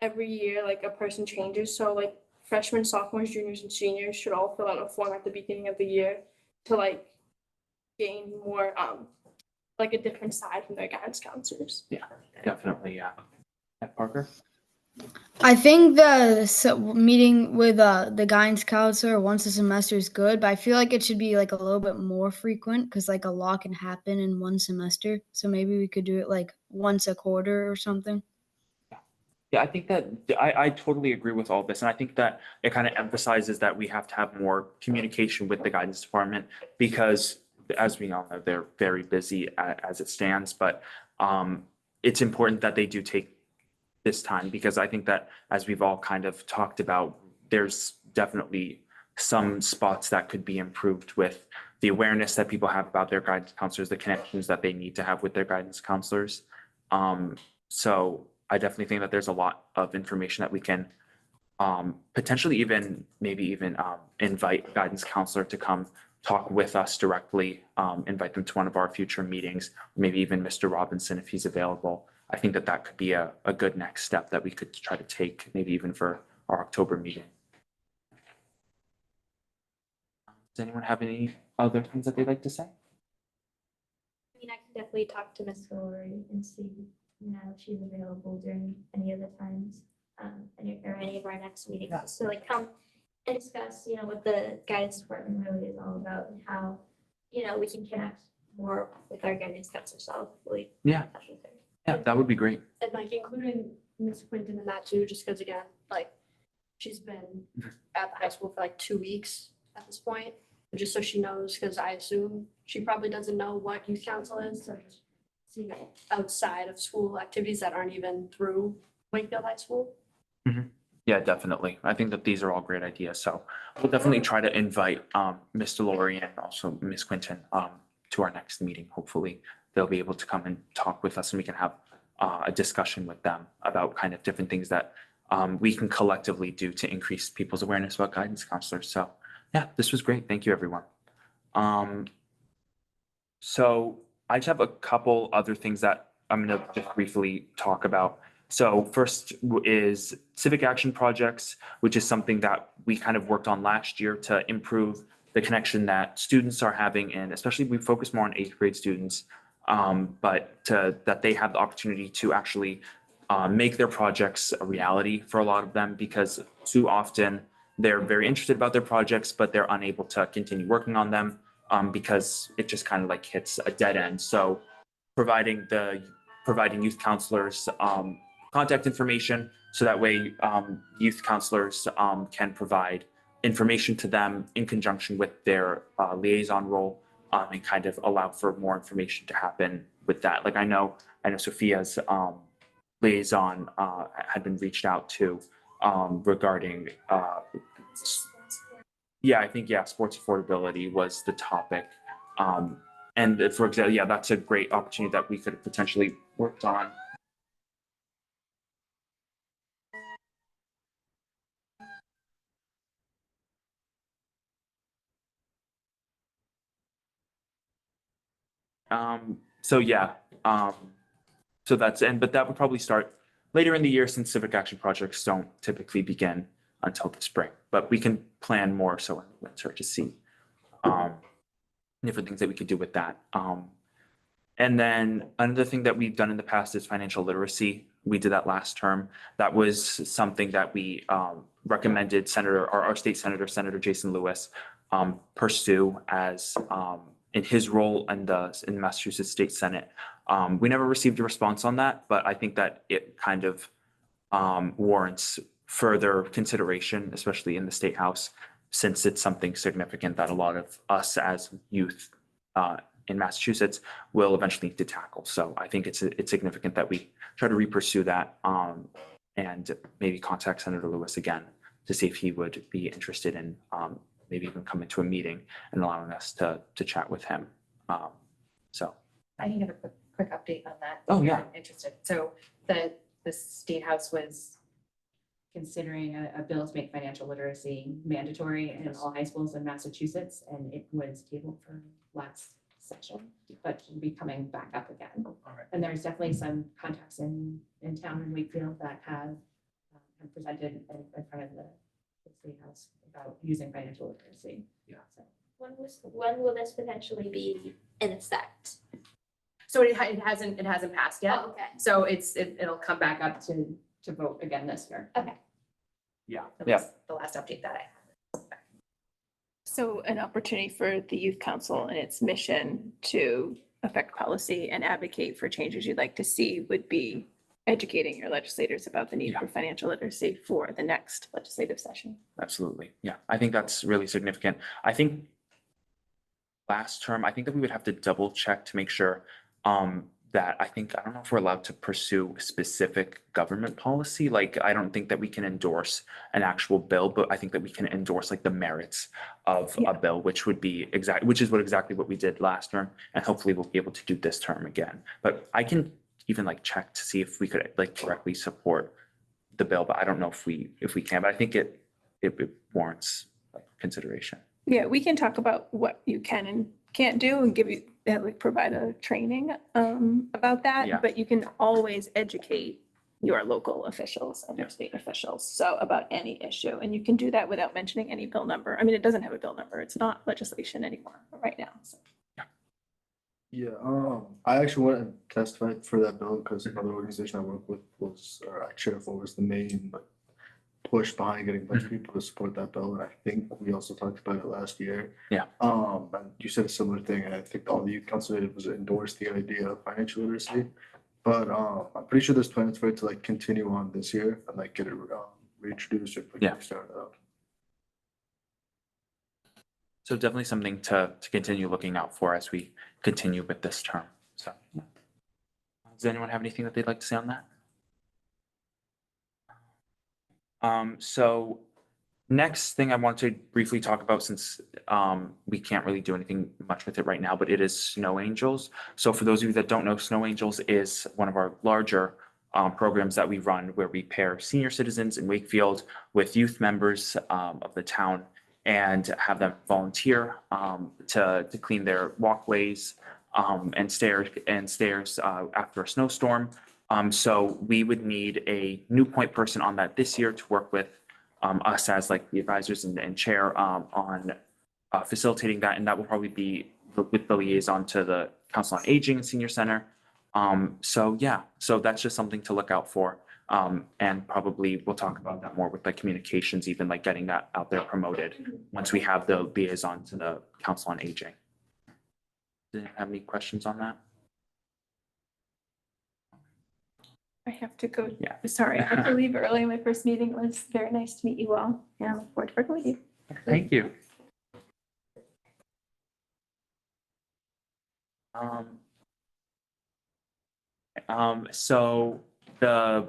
every year like a person changes, so like freshmen, sophomores, juniors, and seniors should all fill out a form at the beginning of the year to like gain more like a different side from their guidance counselors. Yeah, definitely. Yeah. Parker? I think meeting with the guidance counselor once a semester is good, but I feel like it should be like a little bit more frequent because like a lot can happen in one semester. So maybe we could do it like once a quarter or something. Yeah, I think that I totally agree with all this. And I think that it kind of emphasizes that we have to have more communication with the guidance department because as we all know, they're very busy as it stands, but it's important that they do take this time because I think that as we've all kind of talked about, there's definitely some spots that could be improved with the awareness that people have about their guidance counselors, the connections that they need to have with their guidance counselors. So I definitely think that there's a lot of information that we can potentially maybe even invite a guidance counselor to come talk with us directly, invite them to one of our future meetings, maybe even Mr. Robinson if he's available. I think that could be a good next step that we could try to take, maybe even for our October meeting. Does anyone have any other things that they'd like to say? I mean, I can definitely talk to Miss Hillary and see, if she's available during any of the times, or any of our next meetings. Yeah. So like come and discuss, what the guidance department really is all about and how, we can connect more with our guidance counselor. So hopefully. Yeah. Yeah, that would be great. And like including Miss Quinton in that too, just because again, like she's been at the high school for like 2 weeks at this point, just so she knows, because I assume she probably doesn't know what youth council is, so just you know, outside of school activities that aren't even through Wakefield High School. Yeah, definitely. I think that these are all great ideas. So we'll definitely try to invite Ms. Delory and also Ms. Quinton to our next meeting. Hopefully they'll be able to come and talk with us and we can have a discussion with them about kind of different things that we can collectively do to increase people's awareness about guidance counselors. So yeah, this was great. Thank you, everyone. So I just have a couple other things that I'm going to just briefly talk about. So first is civic action projects, which is something that we kind of worked on last year to improve the connection that students are having, and especially we focus more on 8th grade students, but that they have the opportunity to actually make their projects a reality for a lot of them, because too often they're very interested about their projects, but they're unable to continue working on them because it just kind of like hits a dead end. So providing youth counselors contact information, so that way youth counselors can provide information to them in conjunction with their liaison role, and kind of allow for more information to happen with that. Like I know Sophia's liaison had been reached out to regarding sports affordability was the topic. And for example, yeah, that's a great opportunity that we could have potentially worked on. So yeah, but that would probably start later in the year, since civic action projects don't typically begin until the spring, but we can plan more so in the winter to see different things that we could do with that. And then another thing that we've done in the past is financial literacy. We did that last term. That was something that we recommended our state senator, Senator Jason Lewis, pursue as in his role in the Massachusetts State Senate. We never received a response on that, but I think that it kind of warrants further consideration, especially in the State House, since it's something significant that a lot of us as youth in Massachusetts will eventually need to tackle. So I think it's significant that we try to re-pursue that and maybe contact Senator Lewis again to see if he would be interested in maybe even coming to a meeting and allowing us to chat with him. So I can give a quick update on that. Oh, if you're yeah. Interested. So the State House was considering a bill to make financial literacy mandatory in all high schools in Massachusetts, and it was tabled for last session, but will be coming back up again. And there's definitely some contacts in town in Wakefield that have presented in front of the State House about using financial literacy. Yeah. So. When will this potentially be in effect? So it hasn't passed yet. Oh, okay. So it'll come back up to vote again this year. Okay. yeah, The last update that I have. So an opportunity for the youth council and its mission to affect policy and advocate for changes you'd like to see would be educating your legislators about the need for financial literacy for the next legislative session. absolutely. Yeah, I think that's really significant. I think last term, I think that we would have to double check to make sure that I don't know if we're allowed to pursue specific government policy. Like, I don't think that we can endorse an actual bill, but I think that we can endorse like the merits of a bill, which is exactly what we did last term. And hopefully we'll be able to do this term again. But I can even like check to see if we could like directly support the bill, but I don't know if we can, but I think it warrants consideration. Yeah, we can talk about what you can and can't do and give you, provide a training about that. Yeah. But you can always educate your local officials and your state officials about any issue. And you can do that without mentioning any bill number. I mean, it doesn't have a bill number. It's not legislation anymore right now. So. Yeah, I actually went and testified for that bill because another organization I work with was, or I chair for, was the main push behind getting a bunch of people to support that bill. And I think we also talked about it last year. Yeah. And you said a similar thing, and I think all the youth council did was endorse the idea of financial literacy. But I'm pretty sure there's plans for it to continue on this year and get it reintroduced or started out. So definitely something to continue looking out for as we continue with this term. So Does anyone have anything that they'd like to say on that? So next thing I want to briefly talk about, since we can't really do anything much with it right now, but it is Snow Angels. So for those of you that don't know, Snow Angels is one of our larger programs that we run where we pair senior citizens in Wakefield with youth members of the town and have them volunteer to clean their walkways and stairs after a snowstorm. So we would need a new point person on that this year to work with us as like the advisors and chair on facilitating that. And that will probably be with the liaison to the Council on Aging and Senior Center. So yeah, so that's just something to look out for. And probably we'll talk about that more with the communications, even like getting that out there promoted once we have the liaison to the Council on Aging. Do you have any questions on that? I have to go. Yeah. Sorry, I have to leave early. My first meeting was very nice to meet you all. And I look forward to working with you. Thank you. So the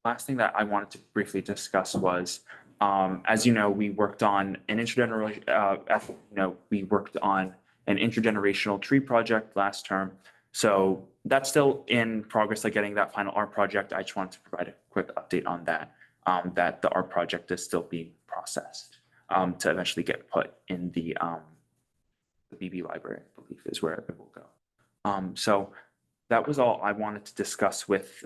last thing that I wanted to briefly discuss was, as you know, we worked on an intergenerational tree project last term. So that's still in progress, like getting that final art project. I just wanted to provide a quick update on that, that the art project is still being processed to eventually get put in the BB library, I believe is where it will go. So that was all I wanted to discuss with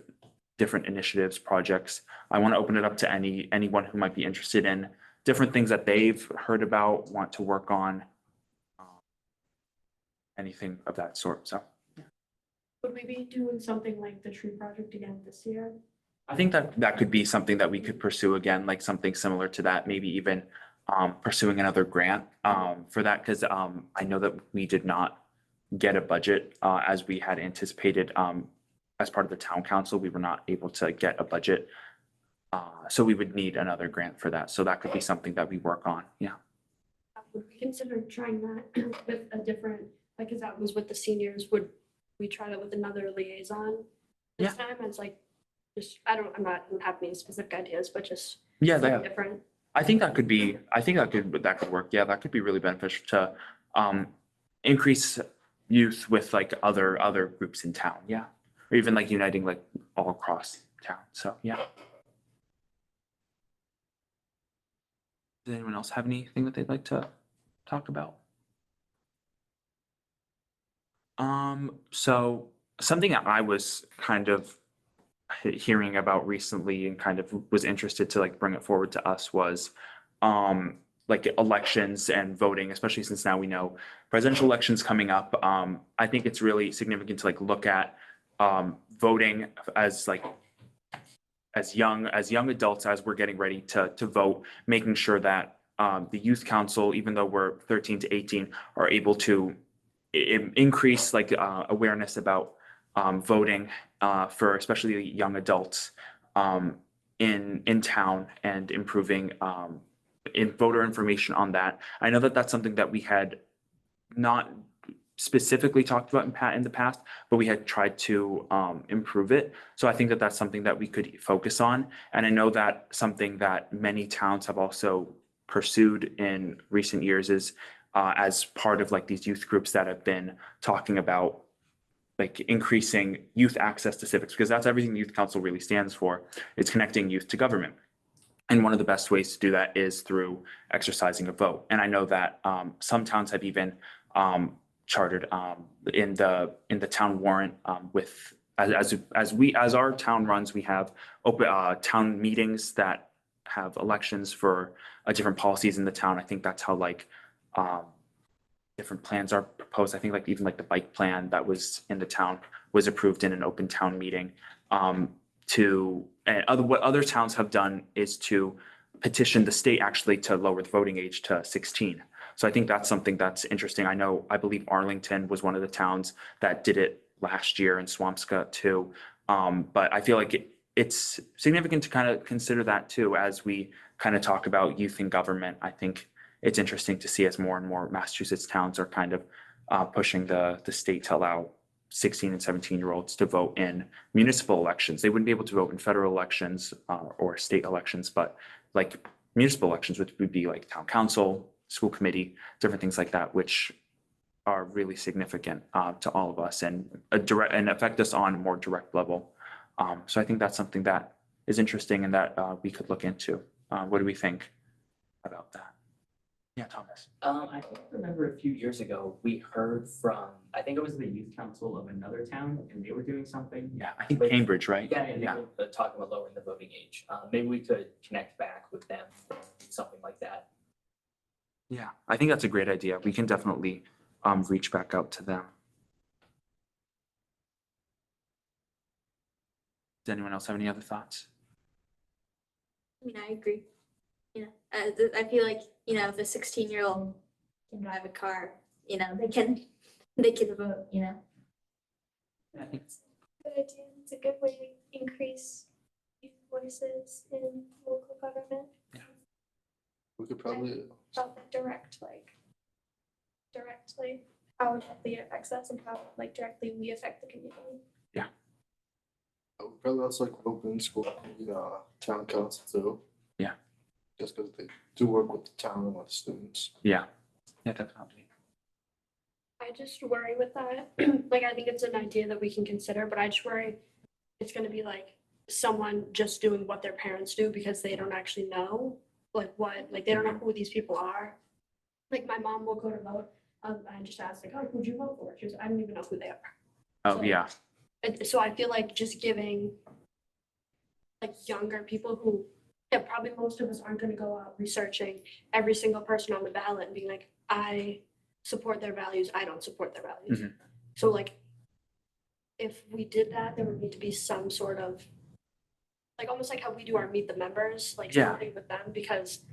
different initiatives, projects. I want to open it up to anyone who might be interested in different things that they've heard about, want to work on, anything of that sort. So Would we be doing something like the tree project again this year? I think that could be something that we could pursue again, like something similar to that, maybe even pursuing another grant for that, because I know that we did not get a budget as we had anticipated as part of the town council. We were not able to get a budget. So we would need another grant for that. So that could be something that we work on. Yeah. Would we consider trying that with a different, like, as that was with the seniors, would we try that with another liaison this time? It's like, just, I'm not have any specific ideas, but just something different. I think that could work. Yeah, that could be really beneficial to increase youth with like other groups in town. Yeah. Or even like uniting like all across town. So yeah. Does anyone else have anything that they'd like to talk about? So something that I was kind of hearing about recently and kind of was interested to like bring it forward to us was like elections and voting, especially since now we know presidential elections coming up. I think it's really significant to like look at voting as young adults as we're getting ready to vote, making sure that the youth council, even though we're 13 to 18, are able to increase like awareness about voting for especially young adults in town and improving in voter information on that. I know that that's something that we had not specifically talked about in the past, but we had tried to improve it. So I think that that's something that we could focus on. And I know that something that many towns have also pursued in recent years is as part of like these youth groups that have been talking about like increasing youth access to civics, because that's everything the Youth Council really stands for. It's connecting youth to government. And one of the best ways to do that is through exercising a vote. And I know that some towns have even chartered in the town warrant with as our town runs, we have open town meetings that have elections for different policies in the town. I think that's how like different plans are proposed. I think like even like the bike plan that was in the town was approved in an open town meeting. What other towns have done is to petition the state actually to lower the voting age to 16. So I think that's something that's interesting. I believe Arlington was one of the towns that did it last year, and Swampscott too. But I feel like it's significant to kind of consider that too as we kind of talk about youth in government. I think it's interesting to see as more and more Massachusetts towns are kind of pushing the state to allow 16 and 17-year-olds to vote in municipal elections. They wouldn't be able to vote in federal elections or state elections, but like municipal elections, which would be like town council, school committee, different things like that, which are really significant to all of us and affect us on a more direct level. So I think that's something that is interesting and that we could look into. What do we think about that? Yeah, Thomas. I remember a few years ago, we heard from, I think it was the youth council of another town, and they were doing something. Yeah, I think Cambridge, right? Yeah, and they were talking about lowering the voting age. Maybe we could connect back with them, something like that. Yeah, I think that's a great idea. We can definitely reach back out to them. Does anyone else have any other thoughts? I mean, I agree. You know, I feel like, you know, if a 16-year-old can drive a car, you know, they can vote, you know. I think it's Good idea. It's a good way to increase youth voices in local government. We could probably, About the directly, how it directly affects us and how like directly we affect the community. I would probably also like open school, town council too. Yeah. Just because they do work with the town and with the students. Yeah, definitely. I just worry with that. Like, I think it's an idea that we can consider, but I just worry it's gonna be like someone just doing what their parents do because they don't actually know they don't know who these people are. Like, my mom will go to vote. I just asked like, oh, who'd you vote for? She was, I don't even know who they are. Oh, So- yeah. And so I feel like just giving like younger people who, yeah, probably most of us aren't gonna go out researching every single person on the ballot and being like, I support their values, I don't support their values. Mhm. So like, if we did that, there would need to be some sort of, like, almost like how we do our meet the members, like Yeah. something with them, because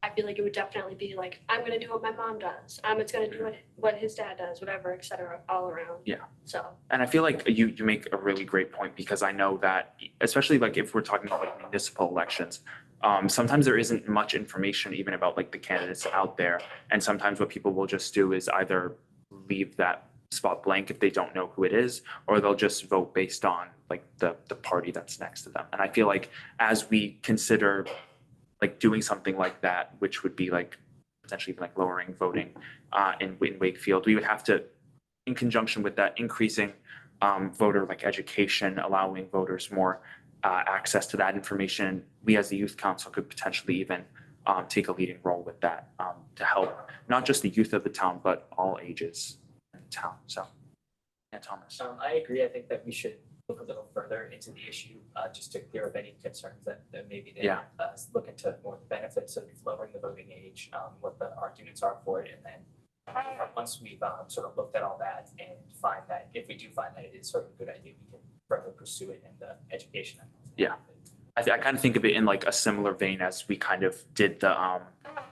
I feel like it would definitely be like, I'm gonna do what my mom does, it's gonna do what his dad does, whatever, et cetera, all around. Yeah. So. And I feel like you make a really great point because I know that, especially like if we're talking about like municipal elections, sometimes there isn't much information even about like the candidates out there. And sometimes what people will just do is either leave that spot blank if they don't know who it is, or they'll just vote based on like the party that's next to them. And I feel like as we consider like doing something like that, which would be like potentially even like lowering voting in Wakefield, we would have to, in conjunction with that, increasing voter like education, allowing voters more access to that information. We as the youth council could potentially even take a leading role with that to help not just the youth of the town, but all ages in the town. So, yeah, Thomas. I agree. I think that we should look a little further into the issue, just to clear up any concerns that may be there. Yeah. Look into more the benefits of lowering the voting age, what the arguments are for it, and then once we've sort of looked at all that and find that, if we do find that it is sort of a good idea, we can further pursue it in the education. Yeah. I kind of think of it in like a similar vein as we kind of did the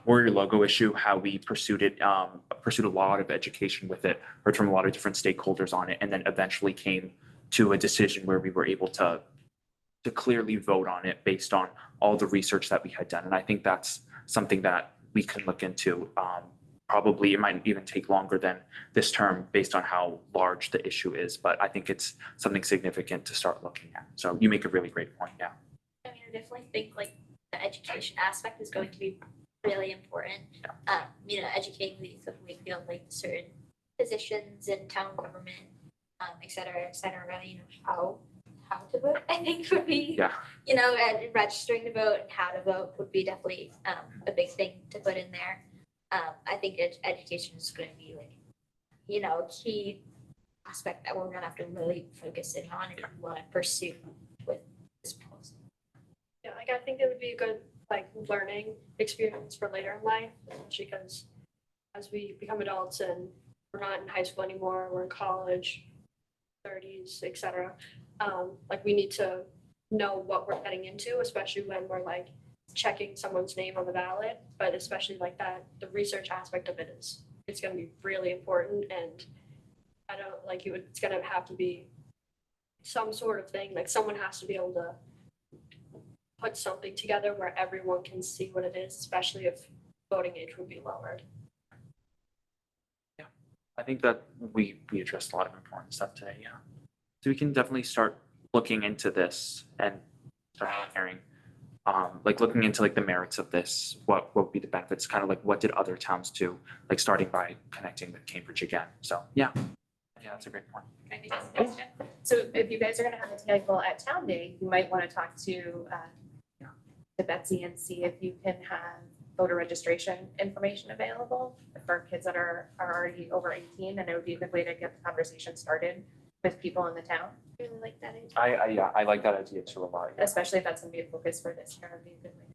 Warrior logo issue, how we pursued a lot of education with it, heard from a lot of different stakeholders on it, and then eventually came to a decision where we were able to clearly vote on it based on all the research that we had done. And I think that's something that we can look into. Probably it might even take longer than this term based on how large the issue is, but I think it's something significant to start looking at. So you make a really great point. Yeah. I mean, I definitely think like the education aspect is going to be really important. You know, educating the youth of Wakefield, like certain positions in town government, et cetera, you know, how to vote, I think would be, you know, and registering to vote and how to vote would be definitely a big thing to put in there. I think education is going to be like, you know, a key aspect that we're going to have to really focus in on if we want to pursue with this policy. Yeah, like I think it would be a good like learning experience for later in life, especially because as we become adults and we're not in high school anymore, we're in college, 30s, et cetera. Like we need to know what we're getting into, especially when we're like checking someone's name on the ballot, but especially like that, the research aspect of it it's going to be really important. And I don't like it's going to have to be some sort of thing, like someone has to be able to put something together where everyone can see what it is, especially if voting age would be lowered. I think that we addressed a lot of important stuff today, yeah. So we can definitely start looking into this and start hearing, like looking into like the merits of this, what would be the benefits, kind of like what did other towns do, like starting by connecting with Cambridge again. So, yeah. Yeah, that's a great point. Can I make a suggestion? So if you guys are gonna have a table at Town Day, you might wanna talk to Betsy and see if you can have voter registration information available for kids that are already over 18, and it would be a good way to get the conversation started with people in the town, I really like that idea. Yeah, I like that idea too a lot. Yeah. especially if that's gonna be a focus for this year. It'd be a good way.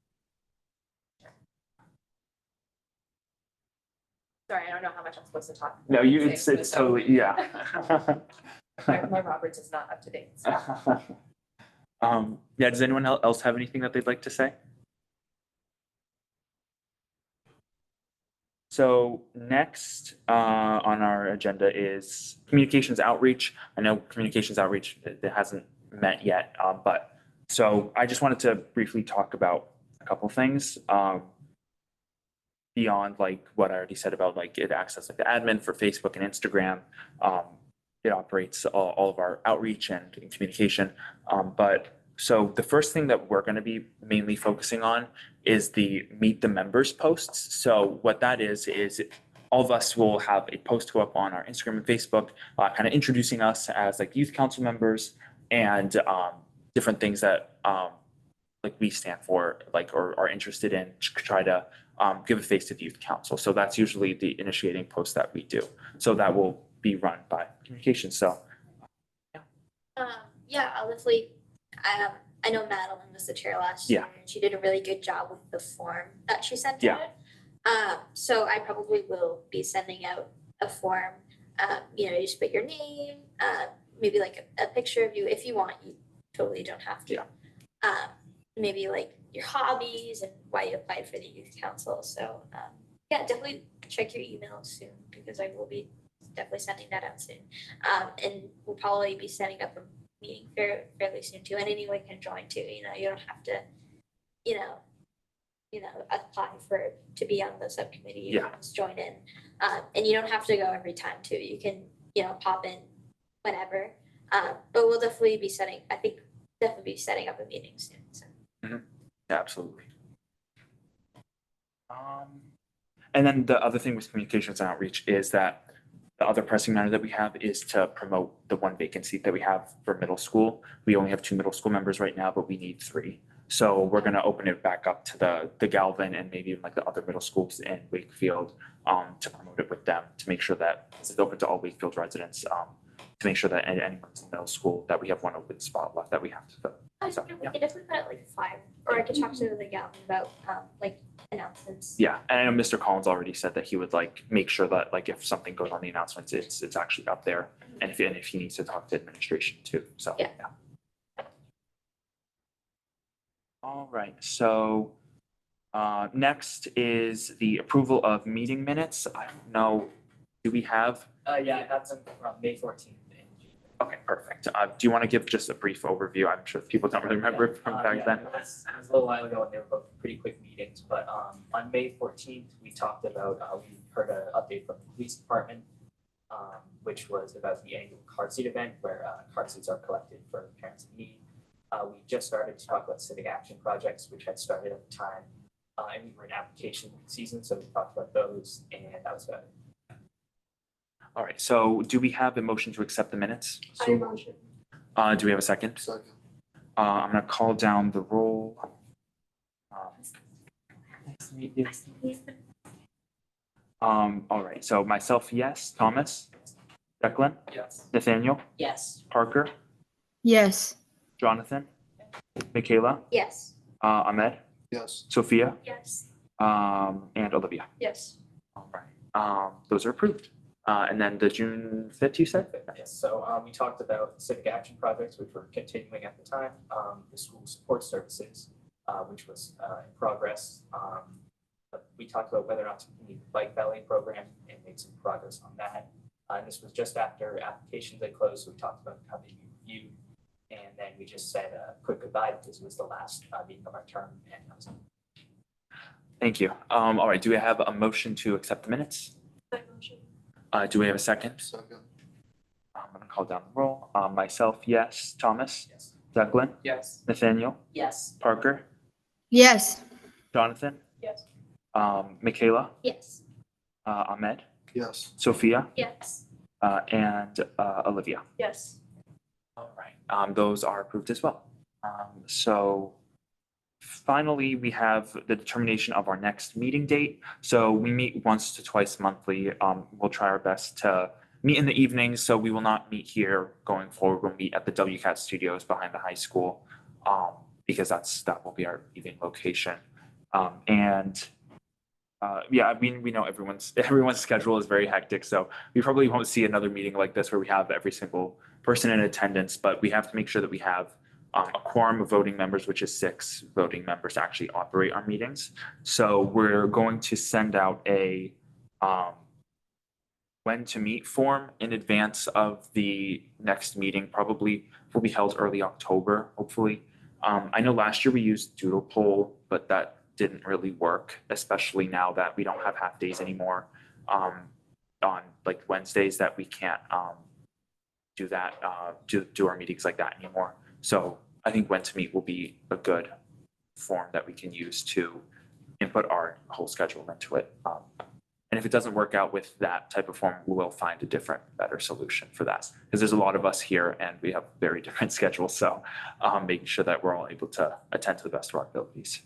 Sorry, I don't know how much I'm supposed to talk. No, it's But, totally, yeah. My Roberts is not up to date. So. Yeah, does anyone else have anything that they'd like to say? So next on our agenda is communications outreach. I know communications outreach it hasn't met yet, but so I just wanted to briefly talk about a couple things beyond like what I already said about like it acts as like the admin for Facebook and Instagram. It operates all of our outreach and communication. But so the first thing that we're going to be mainly focusing on is the Meet the Members posts. So what that is all of us will have a post go up on our Instagram and Facebook, kind of introducing us as like youth council members and different things that like we stand for, like or are interested in, to try to give a face to the youth council. So that's usually the initiating post that we do. So that will be run by communications. So Yeah, I'll definitely, I know Madeline was the chair last year, and she did a really good job with the form that she sent out. So I probably will be sending out a form, you know, you just put your name, maybe like a picture of you, if you want, you totally don't have to. Maybe like your hobbies and why you applied for the youth council. So yeah, definitely check your emails soon, because I will be definitely sending that out soon. And we'll probably be setting up a meeting fairly soon too, and anyone can join too. You know, you don't have to, you know, apply to be on the subcommittee. You can just join in, and you don't have to go every time too. You can, you know, pop in whenever. But we'll definitely be setting up a meeting soon. So. Yeah, absolutely. And then the other thing with communications and outreach is that the other pressing matter that we have is to promote the one vacancy that we have for middle school. We only have 2 middle school members right now, but we need 3. So we're going to open it back up to the Galvin and maybe even like the other middle schools in Wakefield to promote it with them, to make sure that it's open to all Wakefield residents, to make sure that anyone in middle school, that we have one open spot left that we have to fill. So, We could definitely put out like a flyer, or I could talk to the gal about like announcements. Yeah, and I know Mr. Collins already said that he would like make sure that like if something goes on the announcements, it's actually up there, and if he needs to talk to administration too. So Yeah. All right, so next is the approval of meeting minutes. I don't know, do we have? Yeah, I have them from May 14th. Okay, perfect. Do you want to give just a brief overview? I'm sure people don't really remember from back then. It was a little while ago, and they were both pretty quick meetings, but on May 14th, we talked about, we heard an update from the police department, which was about the annual card seat event where card seats are collected for parents in need. We just started to talk about civic action projects, which had started at the time, and we were in application season, so we talked about those, and that was about it. All right, so do we have a motion to accept the minutes? I motion. Do we have a second? Second. I'm gonna call down the roll. Nice to meet you. All right, so myself, yes. Thomas? Declan? Yes. Nathaniel? Yes. Parker? Yes. Jonathan? Michaela? Yes. Ahmed? Yes. Sophia? Yes. And Olivia? Yes. All right, those are approved. And then the June 5th, you said? Yes, so we talked about civic action projects, which were continuing at the time, the school support services, which was in progress. We talked about whether or not to need the bike valet program and made some progress on that. And this was just after applications had closed, so we talked about how they be reviewed. And then we just said a quick goodbye because it was the last meeting of our term. And that was it. Thank you. All right, do we have a motion to accept the minutes? I motion. Do we have a second? Second. I'm gonna call down the roll. Myself, yes. Thomas? Yes. Declan? Yes. Nathaniel? Yes. Parker? Yes. Jonathan? Yes. Michaela? Yes. Ahmed? Yes. Sophia? Yes. And Olivia? Yes. All right, those are approved as well. So finally, we have the determination of our next meeting date. So we meet once to twice monthly. We'll try our best to meet in the evenings, so we will not meet here going forward. We'll meet at the WCAT studios behind the high school, because that will be our evening location. Yeah, I mean, we know everyone's schedule is very hectic, so we probably won't see another meeting like this where we have every single person in attendance, but we have to make sure that we have a quorum of voting members, which is 6 voting members to actually operate our meetings. So we're going to send out a when to meet form in advance of the next meeting, probably will be held early October, hopefully. I know last year we used Doodle Poll, but that didn't really work, especially now that we don't have half days anymore on like Wednesdays, that we can't do that, do our meetings like that anymore. So I think when to meet will be a good form that we can use to input our whole schedule into it. And if it doesn't work out with that type of form, we will find a different, better solution for that. Because there's a lot of us here and we have very different schedules. So making sure that we're all able to attend to the best of our abilities.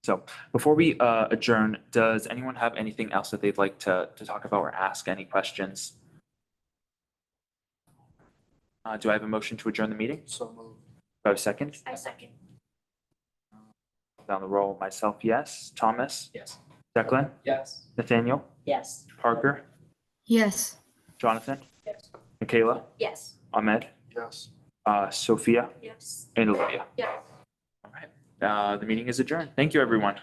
So before we adjourn, does anyone have anything else that they'd like to talk about or ask? Any questions? Do I have a motion to adjourn the meeting? So moved. Do I have a second? I second. Down the roll, myself, yes. Thomas? Yes. Declan? Yes. Nathaniel? Yes. Parker? Yes. Jonathan? Yes. Michaela? Yes. Ahmed? Yes. Sophia? Yes. And Olivia? Yes. All right. The meeting is adjourned. Thank you, everyone.